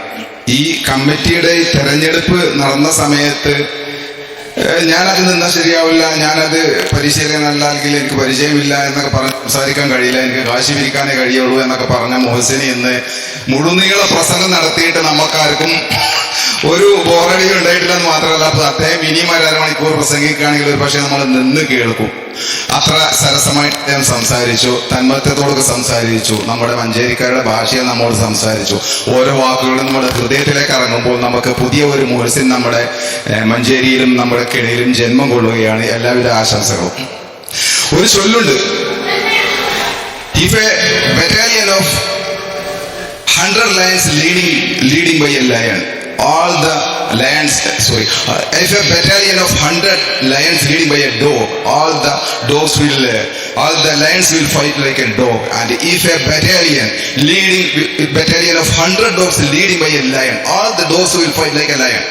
ഈ കമ്മിറ്റിയുടെ തെരഞ്ഞെടുപ്പ് നടന്ന സമയത്ത് ഞാനത് നിന്നാൽ ശരിയാവില്ല, ഞാനത് പരിശീലനമല്ല, അല്ലെങ്കിൽ എനിക്ക് പരിചയമില്ല എന്നൊക്കെ പറഞ്ഞ് സംസാരിക്കാൻ കഴിയില്ല, എനിക്ക് കാശി പിരിക്കാനേ കഴിയുള്ളൂ എന്നൊക്കെ പറഞ്ഞ മുഹസിനി ഇന്ന് മുഴുനീള പ്രസംഗം നടത്തിയിട്ട് നമുക്കാർക്കും ഒരു ബോറടി ഉണ്ടായിട്ടില്ലെന്ന് മാത്രമല്ല, അപ്പൊ അദ്ദേഹം ഇനിയും 1.5 മണിക്കൂർ പ്രസംഗിക്കുകയാണെങ്കിൽ ഒരു പക്ഷേ നമ്മൾ നിന്ന് കേൾക്കും. അത്ര സരസമായിട്ട് അദ്ദേഹം സംസാരിച്ചു, തന്മയത്തോടൊക്കെ സംസാരിച്ചു, നമ്മുടെ മഞ്ചേരിക്കാരുടെ ഭാഷയെ നമ്മോട് സംസാരിച്ചു. ഓരോ വാക്കുകളും നമ്മുടെ ഹൃദയത്തിലേക്ക് ഇറങ്ങുമ്പോൾ നമുക്ക് പുതിയ ഒരു മുഹസിൻ നമ്മുടെ മഞ്ചേരിയിലും നമ്മുടെ കിടയിലും ജന്മം കൊള്ളുകയാണ്. എല്ലാവിധ ആശംസകളും. ഒരു ചൊല്ലുണ്ട്, if a battalion of 100 lions leading by a lion, all the lions, if a battalion of 100 lions leading by a dog, all the lions will fight like a dog. And if a battalion of 100 dogs leading by a lion, all the dogs will fight like a lion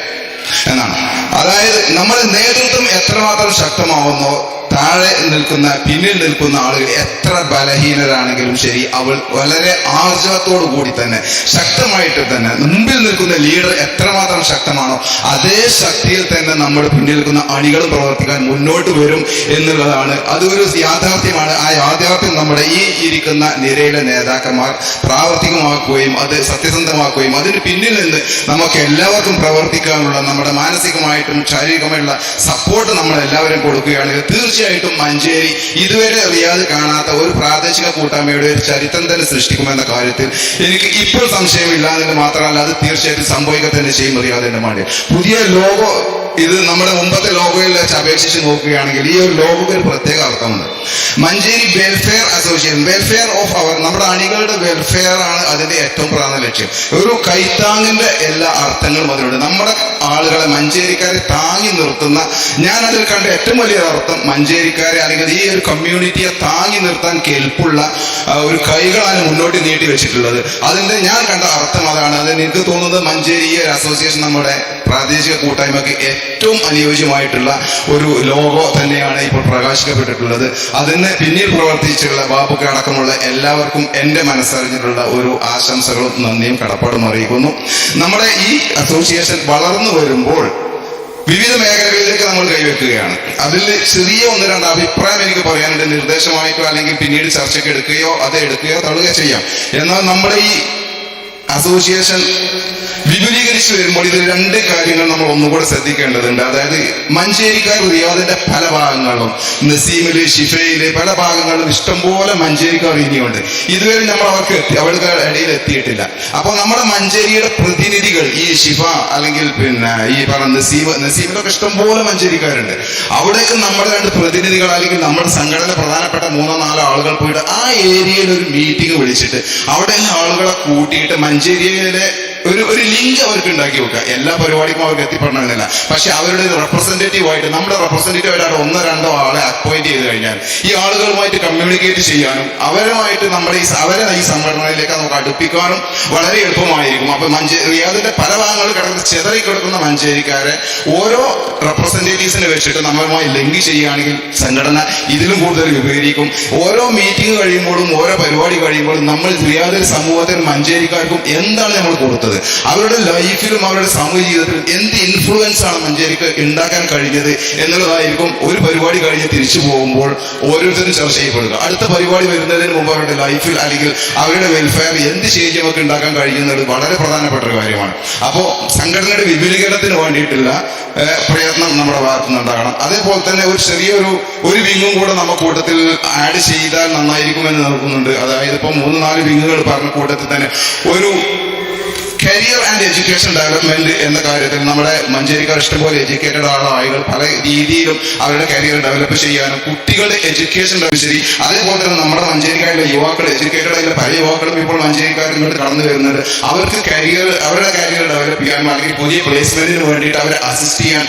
എന്നാണ്. അതായത് നമ്മുടെ നേതൃത്വം എത്രമാത്രം ശക്തമാവുന്നോ താഴെ പിന്നിൽ നിൽക്കുന്ന ആളുകൾ എത്ര ബലഹീനരാണെങ്കിലും ശരി, അവൾ വളരെ ആർജവത്തോടു കൂടി തന്നെ ശക്തമായിട്ട് തന്നെ മുമ്പിൽ നിൽക്കുന്ന ലീഡർ എത്രമാത്രം ശക്തമാണോ അതേ ശക്തിയിൽ തന്നെ നമ്മുടെ പിന്നിൽ നിൽക്കുന്ന അണികളും പ്രവർത്തിക്കാൻ മുന്നോട്ട് വരും എന്നുള്ളതാണ്. അതൊരു യാഥാർത്ഥ്യമാണ്. ആ യാഥാർത്ഥ്യം നമ്മുടെ ഈ ഇരിക്കുന്ന നിരയിലെ നേതാക്കന്മാർ പ്രാവർത്തികമാക്കുകയും അത് സത്യസന്ധമാക്കുകയും അതിന് പിന്നിൽ നിന്ന് നമുക്ക് എല്ലാവർക്കും പ്രവർത്തിക്കാനുള്ള നമ്മുടെ മാനസികമായിട്ടും ശാരീരികമായിട്ടുള്ള സപ്പോർട്ട് നമ്മൾ എല്ലാവരും കൊടുക്കുകയാണെങ്കിൽ തീർച്ചയായും തീർച്ചയായിട്ടും മഞ്ചേരി ഇതുവരെ റിയാദ് കാണാത്ത ഒരു പ്രാദേശിക കൂട്ടായ്മയുടെ ഒരു ചരിത്രം തന്നെ സൃഷ്ടിക്കുമെന്ന കാര്യത്തിൽ എനിക്ക് ഇപ്പോൾ സംശയമില്ല എന്നത് മാത്രമല്ല, അത് തീർച്ചയായിട്ടും സംഭവിക്കുക തന്നെ ചെയ്യും റിയാദിന്റെ മണ്ണിൽ. പുതിയ ലോഗോ ഇത് നമ്മുടെ മുമ്പത്തെ ലോഗോയിൽ വെച്ച് അപേക്ഷിച്ച് നോക്കുകയാണെങ്കിൽ ഈ ഒരു ലോഗോക്ക് ഒരു പ്രത്യേക അർത്ഥമുണ്ട്. Manjeri welfare association, welfare of our, നമ്മുടെ അണികളുടെ വെൽഫെയർ ആണ് അതിന്റെ ഏറ്റവും പ്രധാന ലക്ഷ്യം. ഒരു കൈത്താങ്ങിന്റെ എല്ലാ അർത്ഥങ്ങളും അതിലുണ്ട്. നമ്മുടെ ആളുകളെ, മഞ്ചേരിക്കാരെ താങ്ങി നിർത്തുന്ന, ഞാൻ അതിൽ കണ്ട ഏറ്റവും വലിയ അർത്ഥം മഞ്ചേരിക്കാരെ അല്ലെങ്കിൽ ഈ ഒരു കമ്മ്യൂണിറ്റിയെ താങ്ങി നിർത്താൻ കെൽപ്പുള്ള ഒരു കൈകളാണ് മുന്നോട്ട് നീട്ടി വെച്ചിട്ടുള്ളത്. അതിന്റെ ഞാൻ കണ്ട അർത്ഥം അതാണ്. അതിന് എനിക്ക് തോന്നുന്നത് മഞ്ചേരി അസോസിയേഷൻ നമ്മുടെ പ്രാദേശിക കൂട്ടായ്മക്ക് ഏറ്റവും അനുയോജ്യമായിട്ടുള്ള ഒരു ലോഗോ തന്നെയാണ് ഇപ്പോൾ പ്രകാശിക്കപ്പെട്ടിട്ടുള്ളത്. അതിന് പിന്നിൽ പ്രവർത്തിച്ചുള്ള ബാബുക്ക് അടക്കമുള്ള എല്ലാവർക്കും എൻ്റെ മനസ്സറിഞ്ഞിട്ടുള്ള ഒരു ആശംസകളും നന്ദിയും കടപ്പാടും അറിയിക്കുന്നു. നമ്മുടെ ഈ അസോസിയേഷൻ വളർന്നു വരുമ്പോൾ വിവിധ മേഖലകളിലേക്ക് നമ്മൾ കൈവെക്കുകയാണ്. അതിൽ ചെറിയ ഒന്ന് രണ്ട് അഭിപ്രായം എനിക്ക് പറയാനുണ്ട്. നിർദ്ദേശമായിട്ടോ അല്ലെങ്കിൽ പിന്നീട് ചർച്ചയ്ക്ക് എടുക്കുകയോ അത് എടുക്കുകയോ തള്ളുകയോ ചെയ്യാം. എന്നാൽ നമ്മുടെ ഈ അസോസിയേഷൻ വിപുലീകരിച്ചു വരുമ്പോൾ ഇതിൽ രണ്ട് കാര്യങ്ങൾ നമ്മൾ ഒന്നുകൂടെ ശ്രദ്ധിക്കേണ്ടതുണ്ട്. അതായത് മഞ്ചേരിക്കാർ റിയാദിന്റെ പല ഭാഗങ്ങളും, നസീമില്, ഷിഫയില് പല ഭാഗങ്ങളിലും ഇഷ്ടംപോലെ മഞ്ചേരിക്കാർ ഇനിയുണ്ട്. ഇതുവരെ നമ്മൾ അവർക്ക് ഇടയിൽ എത്തിയിട്ടില്ല. അപ്പോൾ നമ്മുടെ മഞ്ചേരിയുടെ പ്രതിനിധികൾ ഈ ഷിഫ അല്ലെങ്കിൽ ഈ പറഞ്ഞ നസീമിലൊക്കെ ഇഷ്ടംപോലെ മഞ്ചേരിക്കാരുണ്ട്. അവിടേക്ക് നമ്മുടെ രണ്ട് പ്രതിനിധികൾ അല്ലെങ്കിൽ നമ്മുടെ സംഘടന പ്രധാനപ്പെട്ട 3-4 ആളുകൾ പോയിട്ട് ആ ഏരിയയിൽ ഒരു മീറ്റിംഗ് വിളിച്ചിട്ട് അവിടെ ആളുകളെ കൂട്ടിയിട്ട് മഞ്ചേരിയിലെ ഒരു ലിങ്ക് അവർക്ക് ഉണ്ടാക്കി വെക്കുക. എല്ലാ പരിപാടിക്കും അവർക്ക് എത്തിപ്പെടണമെന്നില്ല. പക്ഷെ അവരുടെ റെപ്രസെന്റേറ്റീവായിട്ട്, നമ്മുടെ റെപ്രസെന്റേറ്റീവായിട്ട് 1-2 ആളെ അപ്പോയിന്റ് ചെയ്ത് കഴിഞ്ഞാൽ ഈ ആളുകളുമായിട്ട് കമ്മ്യൂണിക്കേറ്റ് ചെയ്യാനും അവരുമായിട്ട് അവരെ ഈ സംഘടനയിലേക്ക് നമുക്ക് അടുപ്പിക്കാനും വളരെ എളുപ്പമായിരിക്കും. അപ്പൊ റിയാദിന്റെ പല ഭാഗങ്ങളിൽ കിടക്കുന്ന ചിതറിക്കിടക്കുന്ന മഞ്ചേരിക്കാരെ ഓരോ റെപ്രസെന്റേറ്റീവ്സിനെ വെച്ചിട്ട് നമ്മളുമായി ലിങ്ക് ചെയ്യുകയാണെങ്കിൽ സംഘടന ഇതിലും കൂടുതൽ വിപുലീകരിക്കും. ഓരോ മീറ്റിംഗ് കഴിയുമ്പോഴും ഓരോ പരിപാടി കഴിയുമ്പോഴും നമ്മൾ റിയാദിൽ സമൂഹത്തിൽ മഞ്ചേരിക്കാർക്കും എന്താണ് നമ്മൾ കൊടുത്തത്, അവരുടെ ലൈഫിലും അവരുടെ സാമൂഹിക ജീവിതത്തിലും എന്ത് ഇൻഫ്ലുവൻസ് ആണ് മഞ്ചേരിക്ക് ഉണ്ടാക്കാൻ കഴിഞ്ഞത് എന്നുള്ളതായിരിക്കും ഒരു പരിപാടി കഴിഞ്ഞ് തിരിച്ചു പോകുമ്പോൾ ഓരോരുത്തരും ചർച്ച ചെയ്യപ്പെടുക. അടുത്ത പരിപാടി വരുന്നതിന് മുമ്പ് അവരുടെ ലൈഫിൽ അല്ലെങ്കിൽ അവരുടെ വെൽഫെയർ എന്ത് ചേഞ്ച് നമുക്ക് ഉണ്ടാക്കാൻ കഴിയുന്നത് വളരെ പ്രധാനപ്പെട്ട ഒരു കാര്യമാണ്. അപ്പോൾ സംഘടനയുടെ വിപുലീകരണത്തിന് വേണ്ടിയിട്ടുള്ള പ്രയത്നം നമ്മുടെ ഭാഗത്തു നിന്നുണ്ടാകണം. അതേപോലെ തന്നെ ഒരു ചെറിയൊരു വിങ്ങും കൂടെ നമ്മൾ കൂട്ടത്തിൽ ആഡ് ചെയ്താൽ നന്നായിരിക്കുമെന്ന് നോക്കുന്നുണ്ട്. അതായത് ഇപ്പോൾ 3-4 വിങ്ങുകൾ പറഞ്ഞ കൂട്ടത്തിൽ തന്നെ ഒരു കരിയർ ആൻഡ് എഡ്യൂക്കേഷൻ ഡെവലപ്മെന്റ് എന്ന കാര്യത്തിൽ നമ്മുടെ മഞ്ചേരിക്കാർ ഇഷ്ടംപോലെ എഡ്യൂക്കേറ്റഡ് ആളുകൾ പല രീതിയിലും അവരുടെ കരിയർ ഡെവലപ്പ് ചെയ്യാനും കുട്ടികളുടെ എഡ്യൂക്കേഷൻ ശരി, അതേപോലെ തന്നെ നമ്മുടെ മഞ്ചേരിക്കാരുടെ യുവാക്കൾ എഡ്യൂക്കേറ്റഡ് ആയിട്ടുള്ള പല യുവാക്കളും ഇപ്പോൾ മഞ്ചേരിക്കാർ ഇങ്ങോട്ട് കടന്നു വരുന്നുണ്ട്. അവർക്ക് അവരുടെ കരിയർ ഡെവലപ്പ് ചെയ്യാനും അല്ലെങ്കിൽ പുതിയ പ്ലേസ്മെന്റിന് വേണ്ടിയിട്ട് അവരെ അസിസ്റ്റ് ചെയ്യാൻ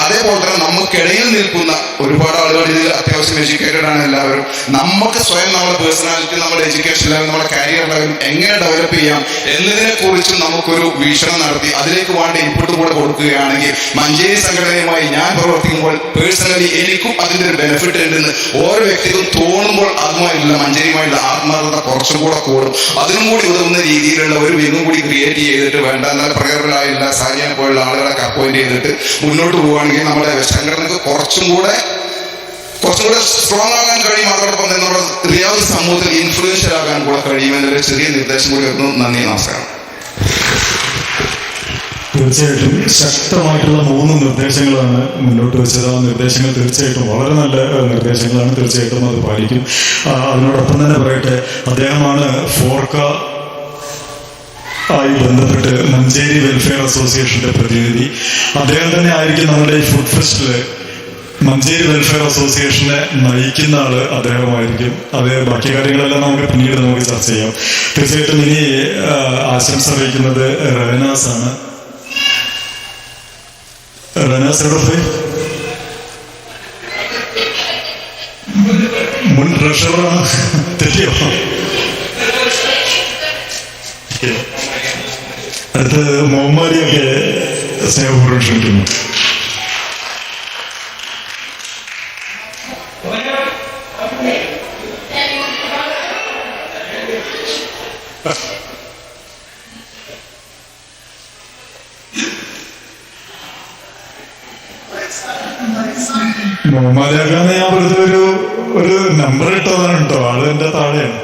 അതേപോലെ തന്നെ നമുക്കിടയിൽ നിൽക്കുന്ന ഒരുപാട് ആളുകൾ ഇതിൽ അത്യാവശ്യം എഡ്യൂക്കേറ്റഡ് ആണ് എല്ലാവരും. നമുക്ക് സ്വയം നമ്മുടെ പേഴ്സണാലിറ്റി, നമ്മുടെ എഡ്യൂക്കേഷൻ ലെവൽ, നമ്മുടെ കരിയർ ലെവൽ എങ്ങനെ ഡെവലപ്പ് ചെയ്യാം എന്നതിനെ കുറിച്ച് നമുക്കൊരു വീക്ഷണം നടത്തി അതിലേക്ക് വേണ്ട ഇൻപുട്ട് കൂടെ കൊടുക്കുകയാണെങ്കിൽ മഞ്ചേരി സംഘടനയുമായി ഞാൻ പ്രവർത്തിക്കുമ്പോൾ പേഴ്സണലി എനിക്കും അതിന്റെ ഒരു ബെനിഫിറ്റ് ഉണ്ടെന്ന് ഓരോ വ്യക്തിക്കും തോന്നുമ്പോൾ അതുമായിട്ടുള്ള മഞ്ചേരിയുമായിട്ടുള്ള ആത്മാർത്ഥത കുറച്ചും കൂടെ കൂടും. അതിനും കൂടി ഉതകുന്ന രീതിയിലുള്ള ഒരു വിങ്ങും കൂടി ക്രിയേറ്റ് ചെയ്തിട്ട് വേണ്ട നല്ല പ്രഗത്ഭരായുള്ള സാരിയാനെ പോലുള്ള ആളുകളൊക്കെ അപ്പോയിന്റ് ചെയ്തിട്ട് മുന്നോട്ട് പോവുകയാണെങ്കിൽ നമ്മുടെ സംഘടനക്ക് കുറച്ചും കൂടെ സ്ട്രോങ് ആകാൻ കഴിയും. അതോടൊപ്പം തന്നെ നമ്മുടെ റിയാദ് സമൂഹത്തിൽ ഇൻഫ്ലുവൻഷ്യൽ ആകാൻ കൂടെ കഴിയുമെന്നൊരു ചെറിയ നിർദ്ദേശം കൂടി വരുന്നു. നന്ദി, നമസ്കാരം. തീർച്ചയായിട്ടും ശക്തമായിട്ടുള്ള 3 നിർദ്ദേശങ്ങളാണ് മുന്നോട്ട് വെച്ചത്. ആ നിർദ്ദേശങ്ങൾ തീർച്ചയായിട്ടും വളരെ നല്ല നിർദ്ദേശങ്ങളാണ്. തീർച്ചയായിട്ടും അത് പാലിക്കും. അതിനോടൊപ്പം തന്നെ പറയട്ടെ, അദ്ദേഹമാണ് ഫോർക്ക ആയി ബന്ധപ്പെട്ട് മഞ്ചേരി വെൽഫെയർ അസോസിയേഷന്റെ പ്രതിനിധി. അദ്ദേഹം തന്നെ ആയിരിക്കും നമ്മുടെ ഈ ഫുഡ് ഫെസ്റ്റില് മഞ്ചേരി വെൽഫെയർ അസോസിയേഷനെ നയിക്കുന്ന ആള് അദ്ദേഹമായിരിക്കും. അത് ബാക്കി കാര്യങ്ങളെല്ലാം പിന്നീട് നമുക്ക് ചർച്ച ചെയ്യാം. തീർച്ചയായിട്ടും ഇനി ആശംസ അറിയിക്കുന്നത് റവനാസ് ആണ്. റവനാസ് എവിടെ പോയി? മുൻ ട്രഷററാണ്. തെറ്റിയോ? അടുത്ത് മുഹമ്മദിയൊക്കെ സ്നേഹപൂർവ്വം ക്ഷണിക്കുന്നു. മുഹമ്മദിയാക്കാന്ന് ഞാൻ വെറുതെ ഒരു നമ്പർ ഇട്ടതാണ് കേട്ടോ. ആള് എന്റെ താഴെയാണ്.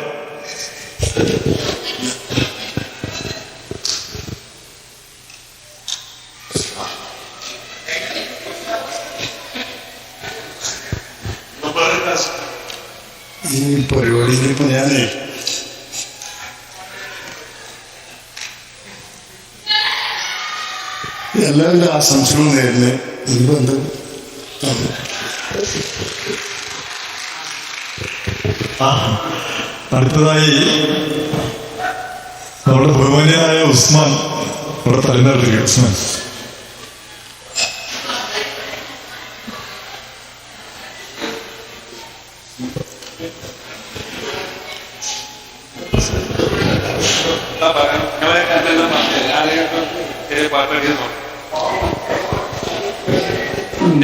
എല്ലാവരുടെ ആശംസകളും നേരുന്നു. അടുത്തതായി നമ്മുടെ ബഹുമാന്യനായ ഉസ്മാൻ ഇവിടെ തലമുറ ഉസ്മാൻ.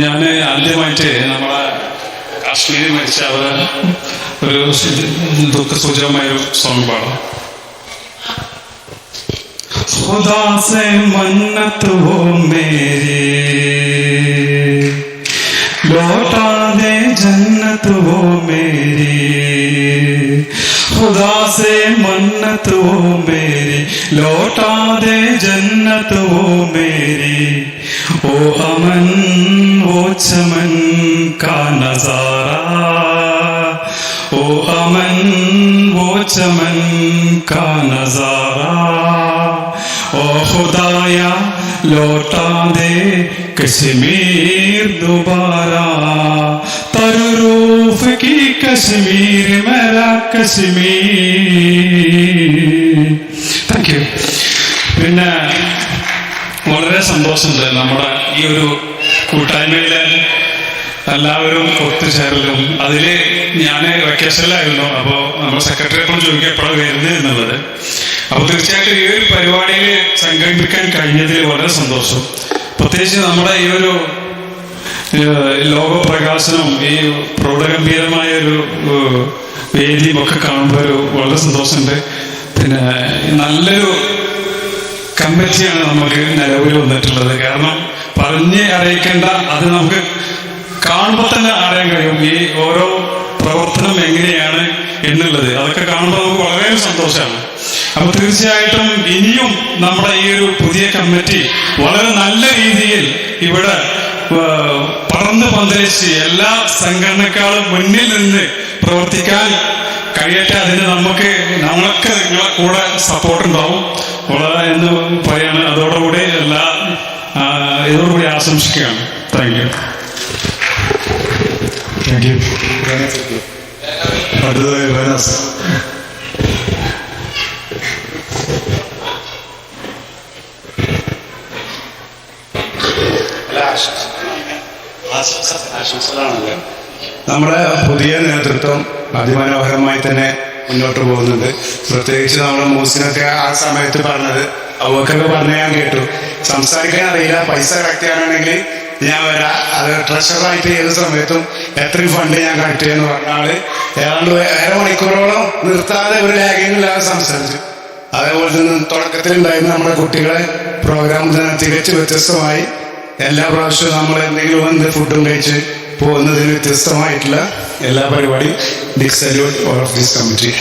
ഞാൻ ആദ്യമായിട്ട് നമ്മളെ കാശ്മീരിൽ മരിച്ച അവരെ ഒരു ദുഃഖസൂചകമായൊരു സോങ് പാടാം. खुदा से मन्नत हो मेरी लौटा दे जन्नत हो मेरी, खुदा से मन्नत हो मेरी लौटा दे जन्नत हो मेरी, ओ अमन वो चमन का नजारा, ओ अमन वो चमन का नजारा, ओ खुदाया लौटा दे कश्मीर दोबारा, तरूफ की कश्मीर मेरा कश्मीर. Thank you. പിന്നെ വളരെ സന്തോഷമുണ്ട് നമ്മുടെ ഈ ഒരു കൂട്ടായ്മയിലെ എല്ലാവരും ഒത്തുചേരലും. അതിൽ ഞാൻ വെക്കേഷനിലായിരുന്നു. അപ്പോൾ നമ്മുടെ സെക്രട്ടറിയോട് ചോദിക്കുക എപ്പോഴാണ് വരുന്നത് എന്നുള്ളത്. അപ്പോൾ തീർച്ചയായിട്ടും ഈ ഒരു പരിപാടിയിൽ സംഘടിപ്പിക്കാൻ കഴിഞ്ഞതിൽ വളരെ സന്തോഷം. പ്രത്യേകിച്ച് നമ്മുടെ ഈ ഒരു ലോക പ്രകാശനം, ഈ പ്രൗഢഗംഭീരമായ ഒരു വേദിയും ഒക്കെ കാണുമ്പോൾ വളരെ സന്തോഷമുണ്ട്. പിന്നെ നല്ലൊരു കമ്മിറ്റിയാണ് നമുക്ക് നിലവിൽ വന്നിട്ടുള്ളത്. കാരണം പറഞ്ഞ് അറിയിക്കേണ്ട, അത് നമുക്ക് കാണുമ്പോൾ തന്നെ അറിയാൻ കഴിയും ഈ ഓരോ പ്രവർത്തനം എങ്ങനെയാണ് എന്നുള്ളത്. അതൊക്കെ കാണുമ്പോൾ നമുക്ക് വളരെ സന്തോഷമാണ്. അപ്പൊ തീർച്ചയായിട്ടും ഇനിയും നമ്മുടെ ഈ ഒരു പുതിയ കമ്മിറ്റി വളരെ നല്ല രീതിയിൽ ഇവിടെ പറന്ന് പന്തലിച്ച് എല്ലാ സംഘടനക്കാളും മുന്നിൽ നിന്ന് പ്രവർത്തിക്കാൻ കഴിയട്ടെ. അതിന് നമ്മളൊക്കെ നിങ്ങളെ കൂടെ സപ്പോർട്ട് ഉണ്ടാവും എന്ന് പറയാണ്. അതോടുകൂടി ഇതോടുകൂടി ആശംസിക്കുകയാണ്. Thank you. Thank you. അടുത്തതായി റനാസ്. ആശംസകളാണല്ലോ. നമ്മുടെ പുതിയ നേതൃത്വം അതിമനോഹരമായി തന്നെ മുന്നോട്ട് പോകുന്നുണ്ട്. പ്രത്യേകിച്ച് നമ്മുടെ മൂസിനൊക്കെ ആ സമയത്ത് പറഞ്ഞത്, അവക്കൊക്കെ പറഞ്ഞ് ഞാൻ കേട്ടു. സംസാരിക്കാൻ അറിയില്ല, പൈസ കളക്ട് ചെയ്യാനാണെങ്കിൽ ഞാൻ വരാം, അത് ട്രഷറായിട്ട് ഏത് സമയത്തും എത്രയും ഫണ്ട് ഞാൻ കളക്ട് ചെയ്യുമെന്ന് പറഞ്ഞാൽ ഏതാണ്ട് 1.5 മണിക്കൂറോളം നിർത്താതെ ഒരു ലാഗിങ്ങില്ലാതെ സംസാരിച്ചു. അതേപോലെ തന്നെ തുടക്കത്തിലുണ്ടായിരുന്ന നമ്മുടെ കുട്ടികളെ പ്രോഗ്രാം തന്നെ തികച്ച് വ്യത്യസ്തമായി. എല്ലാ പ്രാവശ്യവും നമ്മൾ എന്തെങ്കിലും വന്ന് ഫുഡും കഴിച്ച് പോകുന്നതിന് വ്യത്യസ്തമായിട്ടുള്ള എല്ലാ പരിപാടിയും. Big salute all of this committee.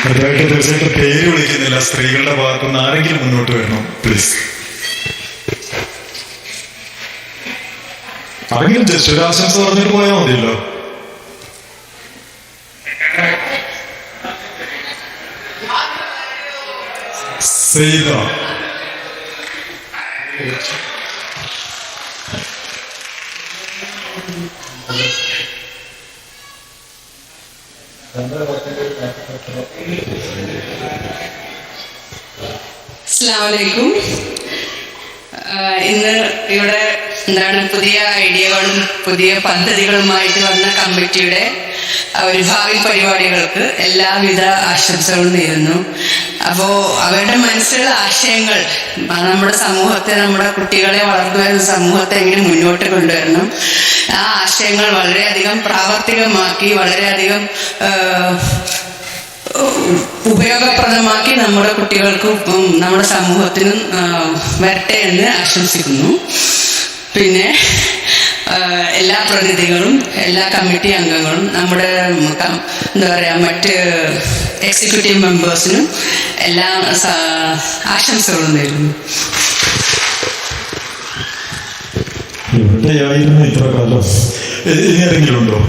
അടുത്തായിട്ട് തീർച്ചയായിട്ടും പേര് വിളിക്കുന്നില്ല. സ്ത്രീകളുടെ ഭാഗത്തുനിന്ന് ആരെങ്കിലും മുന്നോട്ട് വരണം പ്ലീസ്. ആരെങ്കിലും ജസ്റ്റ് ഒരു ആശംസ പറഞ്ഞിട്ട് പോയാൽ മതിയല്ലോ. സെയ്ത. അസ്സലാമലൈക്കും. ഇന്ന് ഇവിടെ പുതിയ ഐഡിയകളും പുതിയ പദ്ധതികളുമായിട്ട് വന്ന കമ്മിറ്റിയുടെ ഒരു ഭാവി പരിപാടികൾക്ക് എല്ലാവിധ ആശംസകളും നേരുന്നു. അപ്പോൾ അവരുടെ മനസ്സിലുള്ള ആശയങ്ങൾ നമ്മുടെ സമൂഹത്തെ, നമ്മുടെ കുട്ടികളെ വളർന്നു വരുന്ന സമൂഹത്തെ എങ്ങനെ മുന്നോട്ട് കൊണ്ടുവരണം, ആ ആശയങ്ങൾ വളരെയധികം പ്രാവർത്തികമാക്കി വളരെയധികം ഉപയോഗപ്രദമാക്കി നമ്മുടെ കുട്ടികൾക്കും നമ്മുടെ സമൂഹത്തിനും വരട്ടെ എന്ന് ആശംസിക്കുന്നു. പിന്നെ എല്ലാ പ്രതിനിധികളും, എല്ലാ കമ്മിറ്റി അംഗങ്ങളും, നമ്മുടെ എന്താ പറയുക, മറ്റ് എക്സിക്യൂട്ടീവ് മെമ്പേഴ്സിനും എല്ലാ ആശംസകളും നേരുന്നു. എവിടെയായിരുന്നു ഇത്ര കാലം? ഇനി ആരെങ്കിലും ഉണ്ടോ?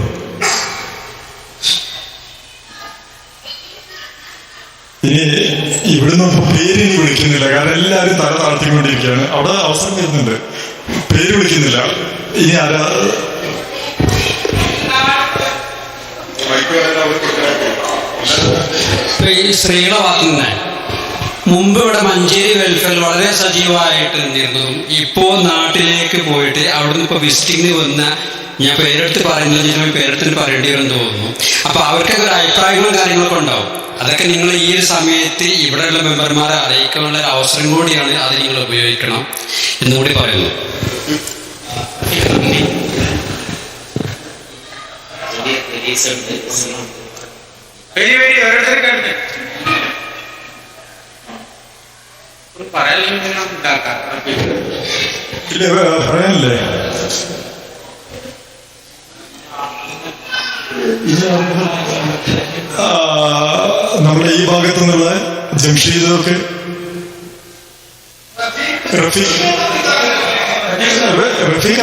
ഇനി ഇവിടുന്ന് പേര് ഇനി വിളിക്കുന്നില്ല, കാരണം എല്ലാവരും തല താഴ്ത്തിക്കൊണ്ടിരിക്കുകയാണ്. അവിടെ അവസരം വരുന്നുണ്ട്, പേര് വിളിക്കുന്നില്ല. ഇനി ആരാ സ്ത്രീകളെ ഭാഗത്തു നിന്ന് മുമ്പ് ഇവിടെ മഞ്ചേരി വെൽഫെയർ വളരെ സജീവമായിട്ട് നിന്നിരുന്നതും ഇപ്പോൾ നാട്ടിലേക്ക് പോയിട്ട് അവിടുന്ന് ഇപ്പോൾ വിസിറ്റിങ്ങിന് വന്ന, ഞാൻ പേരെടുത്ത് പറയുന്നത് ചിലപ്പോൾ പേരെടുത്തിട്ട് പറയേണ്ടി വരുമെന്ന് തോന്നുന്നു. അപ്പോൾ അവർക്കൊക്കെ ഒരു അഭിപ്രായങ്ങളും കാര്യങ്ങളൊക്കെ ഉണ്ടാവും. അതൊക്കെ നിങ്ങൾ ഈ ഒരു സമയത്ത് ഇവിടെയുള്ള മെമ്പർമാരെ അറിയിക്കാനുള്ള ഒരു അവസരം കൂടിയാണ്, അത് നിങ്ങൾ ഉപയോഗിക്കണം എന്നുകൂടി പറയുന്നു. പറയാനില്ലേ? നമ്മുടെ ഈ ഭാഗത്തു നിന്നുള്ള ജംഷീദൊക്കെ റഫീഖ്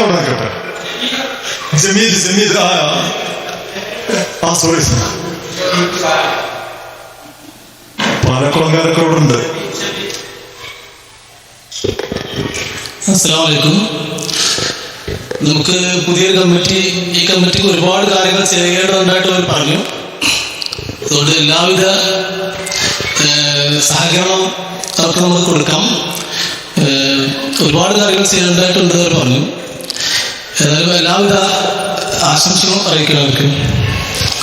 അവിടെ നിൽക്കട്ടെ. ജമീദ് സോറി, പാലക്കുളംകാരൊക്കെ അവിടെ ഉണ്ട്. അസ്സലാമു അലൈക്കും. നമുക്ക് പുതിയൊരു കമ്മിറ്റി, ഈ കമ്മിറ്റിക്ക് ഒരുപാട് കാര്യങ്ങൾ ചെയ്യേണ്ടതുണ്ടായിട്ട് അവർ പറഞ്ഞു. അതുകൊണ്ട് എല്ലാവിധ സഹകരണവും അവർക്ക് നമുക്ക് കൊടുക്കാം. ഒരുപാട് കാര്യങ്ങൾ ചെയ്യേണ്ടതായിട്ടുണ്ട് അവർ പറഞ്ഞു. ഏതായാലും എല്ലാവിധ ആശംസകളും അറിയിക്കണം അവർക്ക്.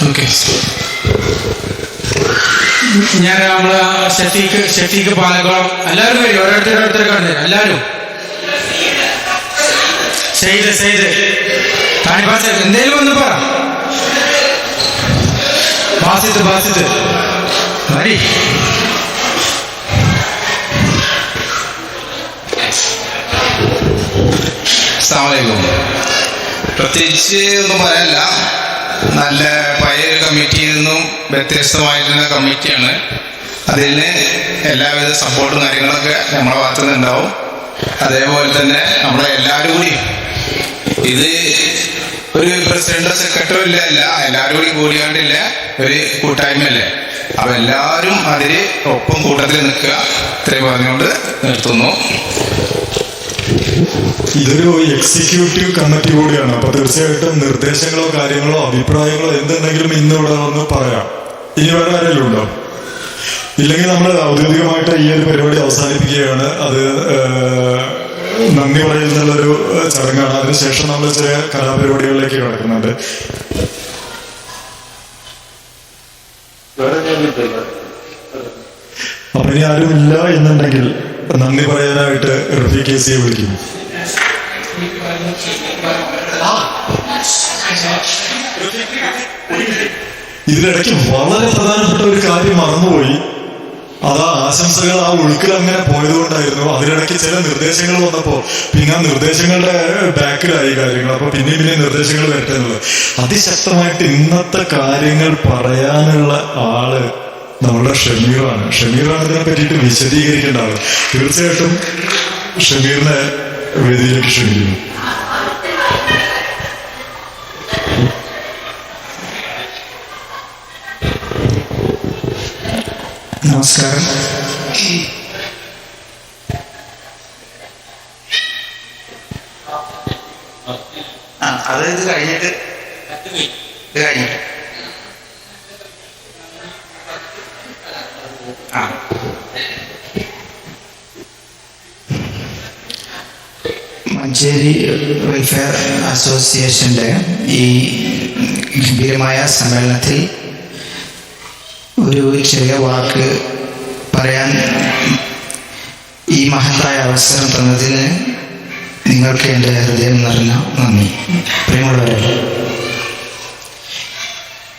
ഓക്കെ. ഞാൻ നമ്മളെ ഷഫീഖ് പാലക്കുളം എല്ലാവരും വരും, ഓരോരുത്തരൊക്കെ എല്ലാവരും. ചെയ്ത് താണിപ്പാസ് എന്തേലും ഒന്ന് പറ. ബാസിത്ത് മതി. അസ്സലാമു അലൈക്കും. പ്രത്യേകിച്ച് ഒന്നും പറയാനില്ല. നല്ല പഴയ കമ്മിറ്റിയിൽ നിന്നും വ്യത്യസ്തമായിട്ടുള്ള കമ്മിറ്റിയാണ്. അതിന് എല്ലാവിധ സപ്പോർട്ടും കാര്യങ്ങളൊക്കെ നമ്മളെ ഭാഗത്തു നിന്നുണ്ടാവും. അതേപോലെ തന്നെ നമ്മളെ എല്ലാവരും കൂടി, ഇത് ഒരു പ്രസിഡന്റോ സെക്രട്ടറിയോ ഇല്ല, എല്ലാവരും കൂടി കൂടിയാണ്ടില്ല ഒരു കൂട്ടായ്മയല്ലേ. അപ്പൊ എല്ലാവരും അതിൽ ഒപ്പം കൂട്ടത്തിൽ നിൽക്കുക. ഇത്രയും പറഞ്ഞുകൊണ്ട് നിർത്തുന്നു. ഇതൊരു എക്സിക്യൂട്ടീവ് കമ്മിറ്റി കൂടിയാണ്. അപ്പൊ തീർച്ചയായിട്ടും നിർദ്ദേശങ്ങളോ കാര്യങ്ങളോ അഭിപ്രായങ്ങളോ എന്തുണ്ടെങ്കിലും ഇന്ന് ഇവിടെ വന്ന് പറയാം. ഇനി വേറെ ആരെങ്കിലും ഉണ്ടോ? ഇല്ലെങ്കിൽ നമ്മൾ ഔദ്യോഗികമായിട്ട് ഈ ഒരു പരിപാടി അവസാനിപ്പിക്കുകയാണ്. അത് നന്ദി പറയുന്നുള്ളൊരു ചടങ്ങാണ്. അതിനുശേഷം നമ്മൾ ചെറിയ കലാപരിപാടികളിലേക്ക് കിടക്കുന്നുണ്ട്. അപ്പൊ ഇനി ആരും ഇല്ല എന്നുണ്ടെങ്കിൽ നന്ദി പറയാനായിട്ട് റഫീഖ് കേസിയെ വിളിക്കുന്നു. ഇതിനിടയ്ക്ക് വളരെ പ്രധാനപ്പെട്ട ഒരു കാര്യം മറന്നുപോയി. അത് ആശംസകൾ ആ ഒഴുക്കിൽ അങ്ങനെ പോയതുകൊണ്ടായിരുന്നു. അതിനിടയ്ക്ക് ചില നിർദ്ദേശങ്ങൾ വന്നപ്പോ പിന്നെ ആ നിർദ്ദേശങ്ങളുടെ ബാക്കിലായി കാര്യങ്ങൾ. അപ്പൊ പിന്നെയും നിർദ്ദേശങ്ങൾ വരട്ടെ എന്നുള്ളത്. അതിശക്തമായിട്ട് ഇന്നത്തെ കാര്യങ്ങൾ പറയാനുള്ള ആള് നമ്മളുടെ ഷമീറാണ്. ഇതിനെ പറ്റിയിട്ട് വിശദീകരിക്കേണ്ട ആള്. തീർച്ചയായിട്ടും ഷമീറിനെ വേദിയിലേക്ക് ക്ഷണിക്കുന്നു. നമസ്കാരം. ഇത് കഴിഞ്ഞിട്ട് മഞ്ചേരി വെൽഫെയർ അസോസിയേഷൻ്റെ ഈ ഗംഭീരമായ സമ്മേളനത്തിൽ ഒരു ചെറിയ വാക്ക് പറയാൻ ഈ മഹത്തായ അവസരം തന്നതിന് നിങ്ങൾക്ക് എൻ്റെ ഹൃദയം നിറഞ്ഞ നന്ദി. പ്രിയമുള്ളവരെ,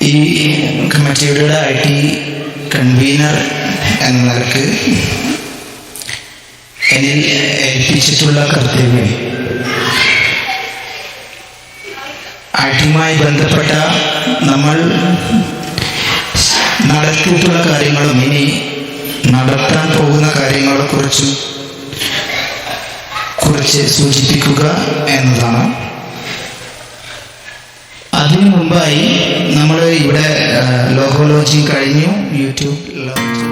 ഈ കമ്മിറ്റിയുടെ IT കൺവീനർ എന്ന നിലക്ക് എന്നിൽ ഏൽപ്പിച്ചിട്ടുള്ള കർത്തവ്യം IT-യുമായി ബന്ധപ്പെട്ട നമ്മൾ നടത്തിയിട്ടുള്ള കാര്യങ്ങളും ഇനി നടത്താൻ പോകുന്ന കാര്യങ്ങളെക്കുറിച്ച് സൂചിപ്പിക്കുക എന്നതാണ്. അതിനു മുമ്പായി നമ്മൾ ഇവിടെ ലോഗോ ലോഞ്ചിങ് കഴിഞ്ഞു. YouTube launch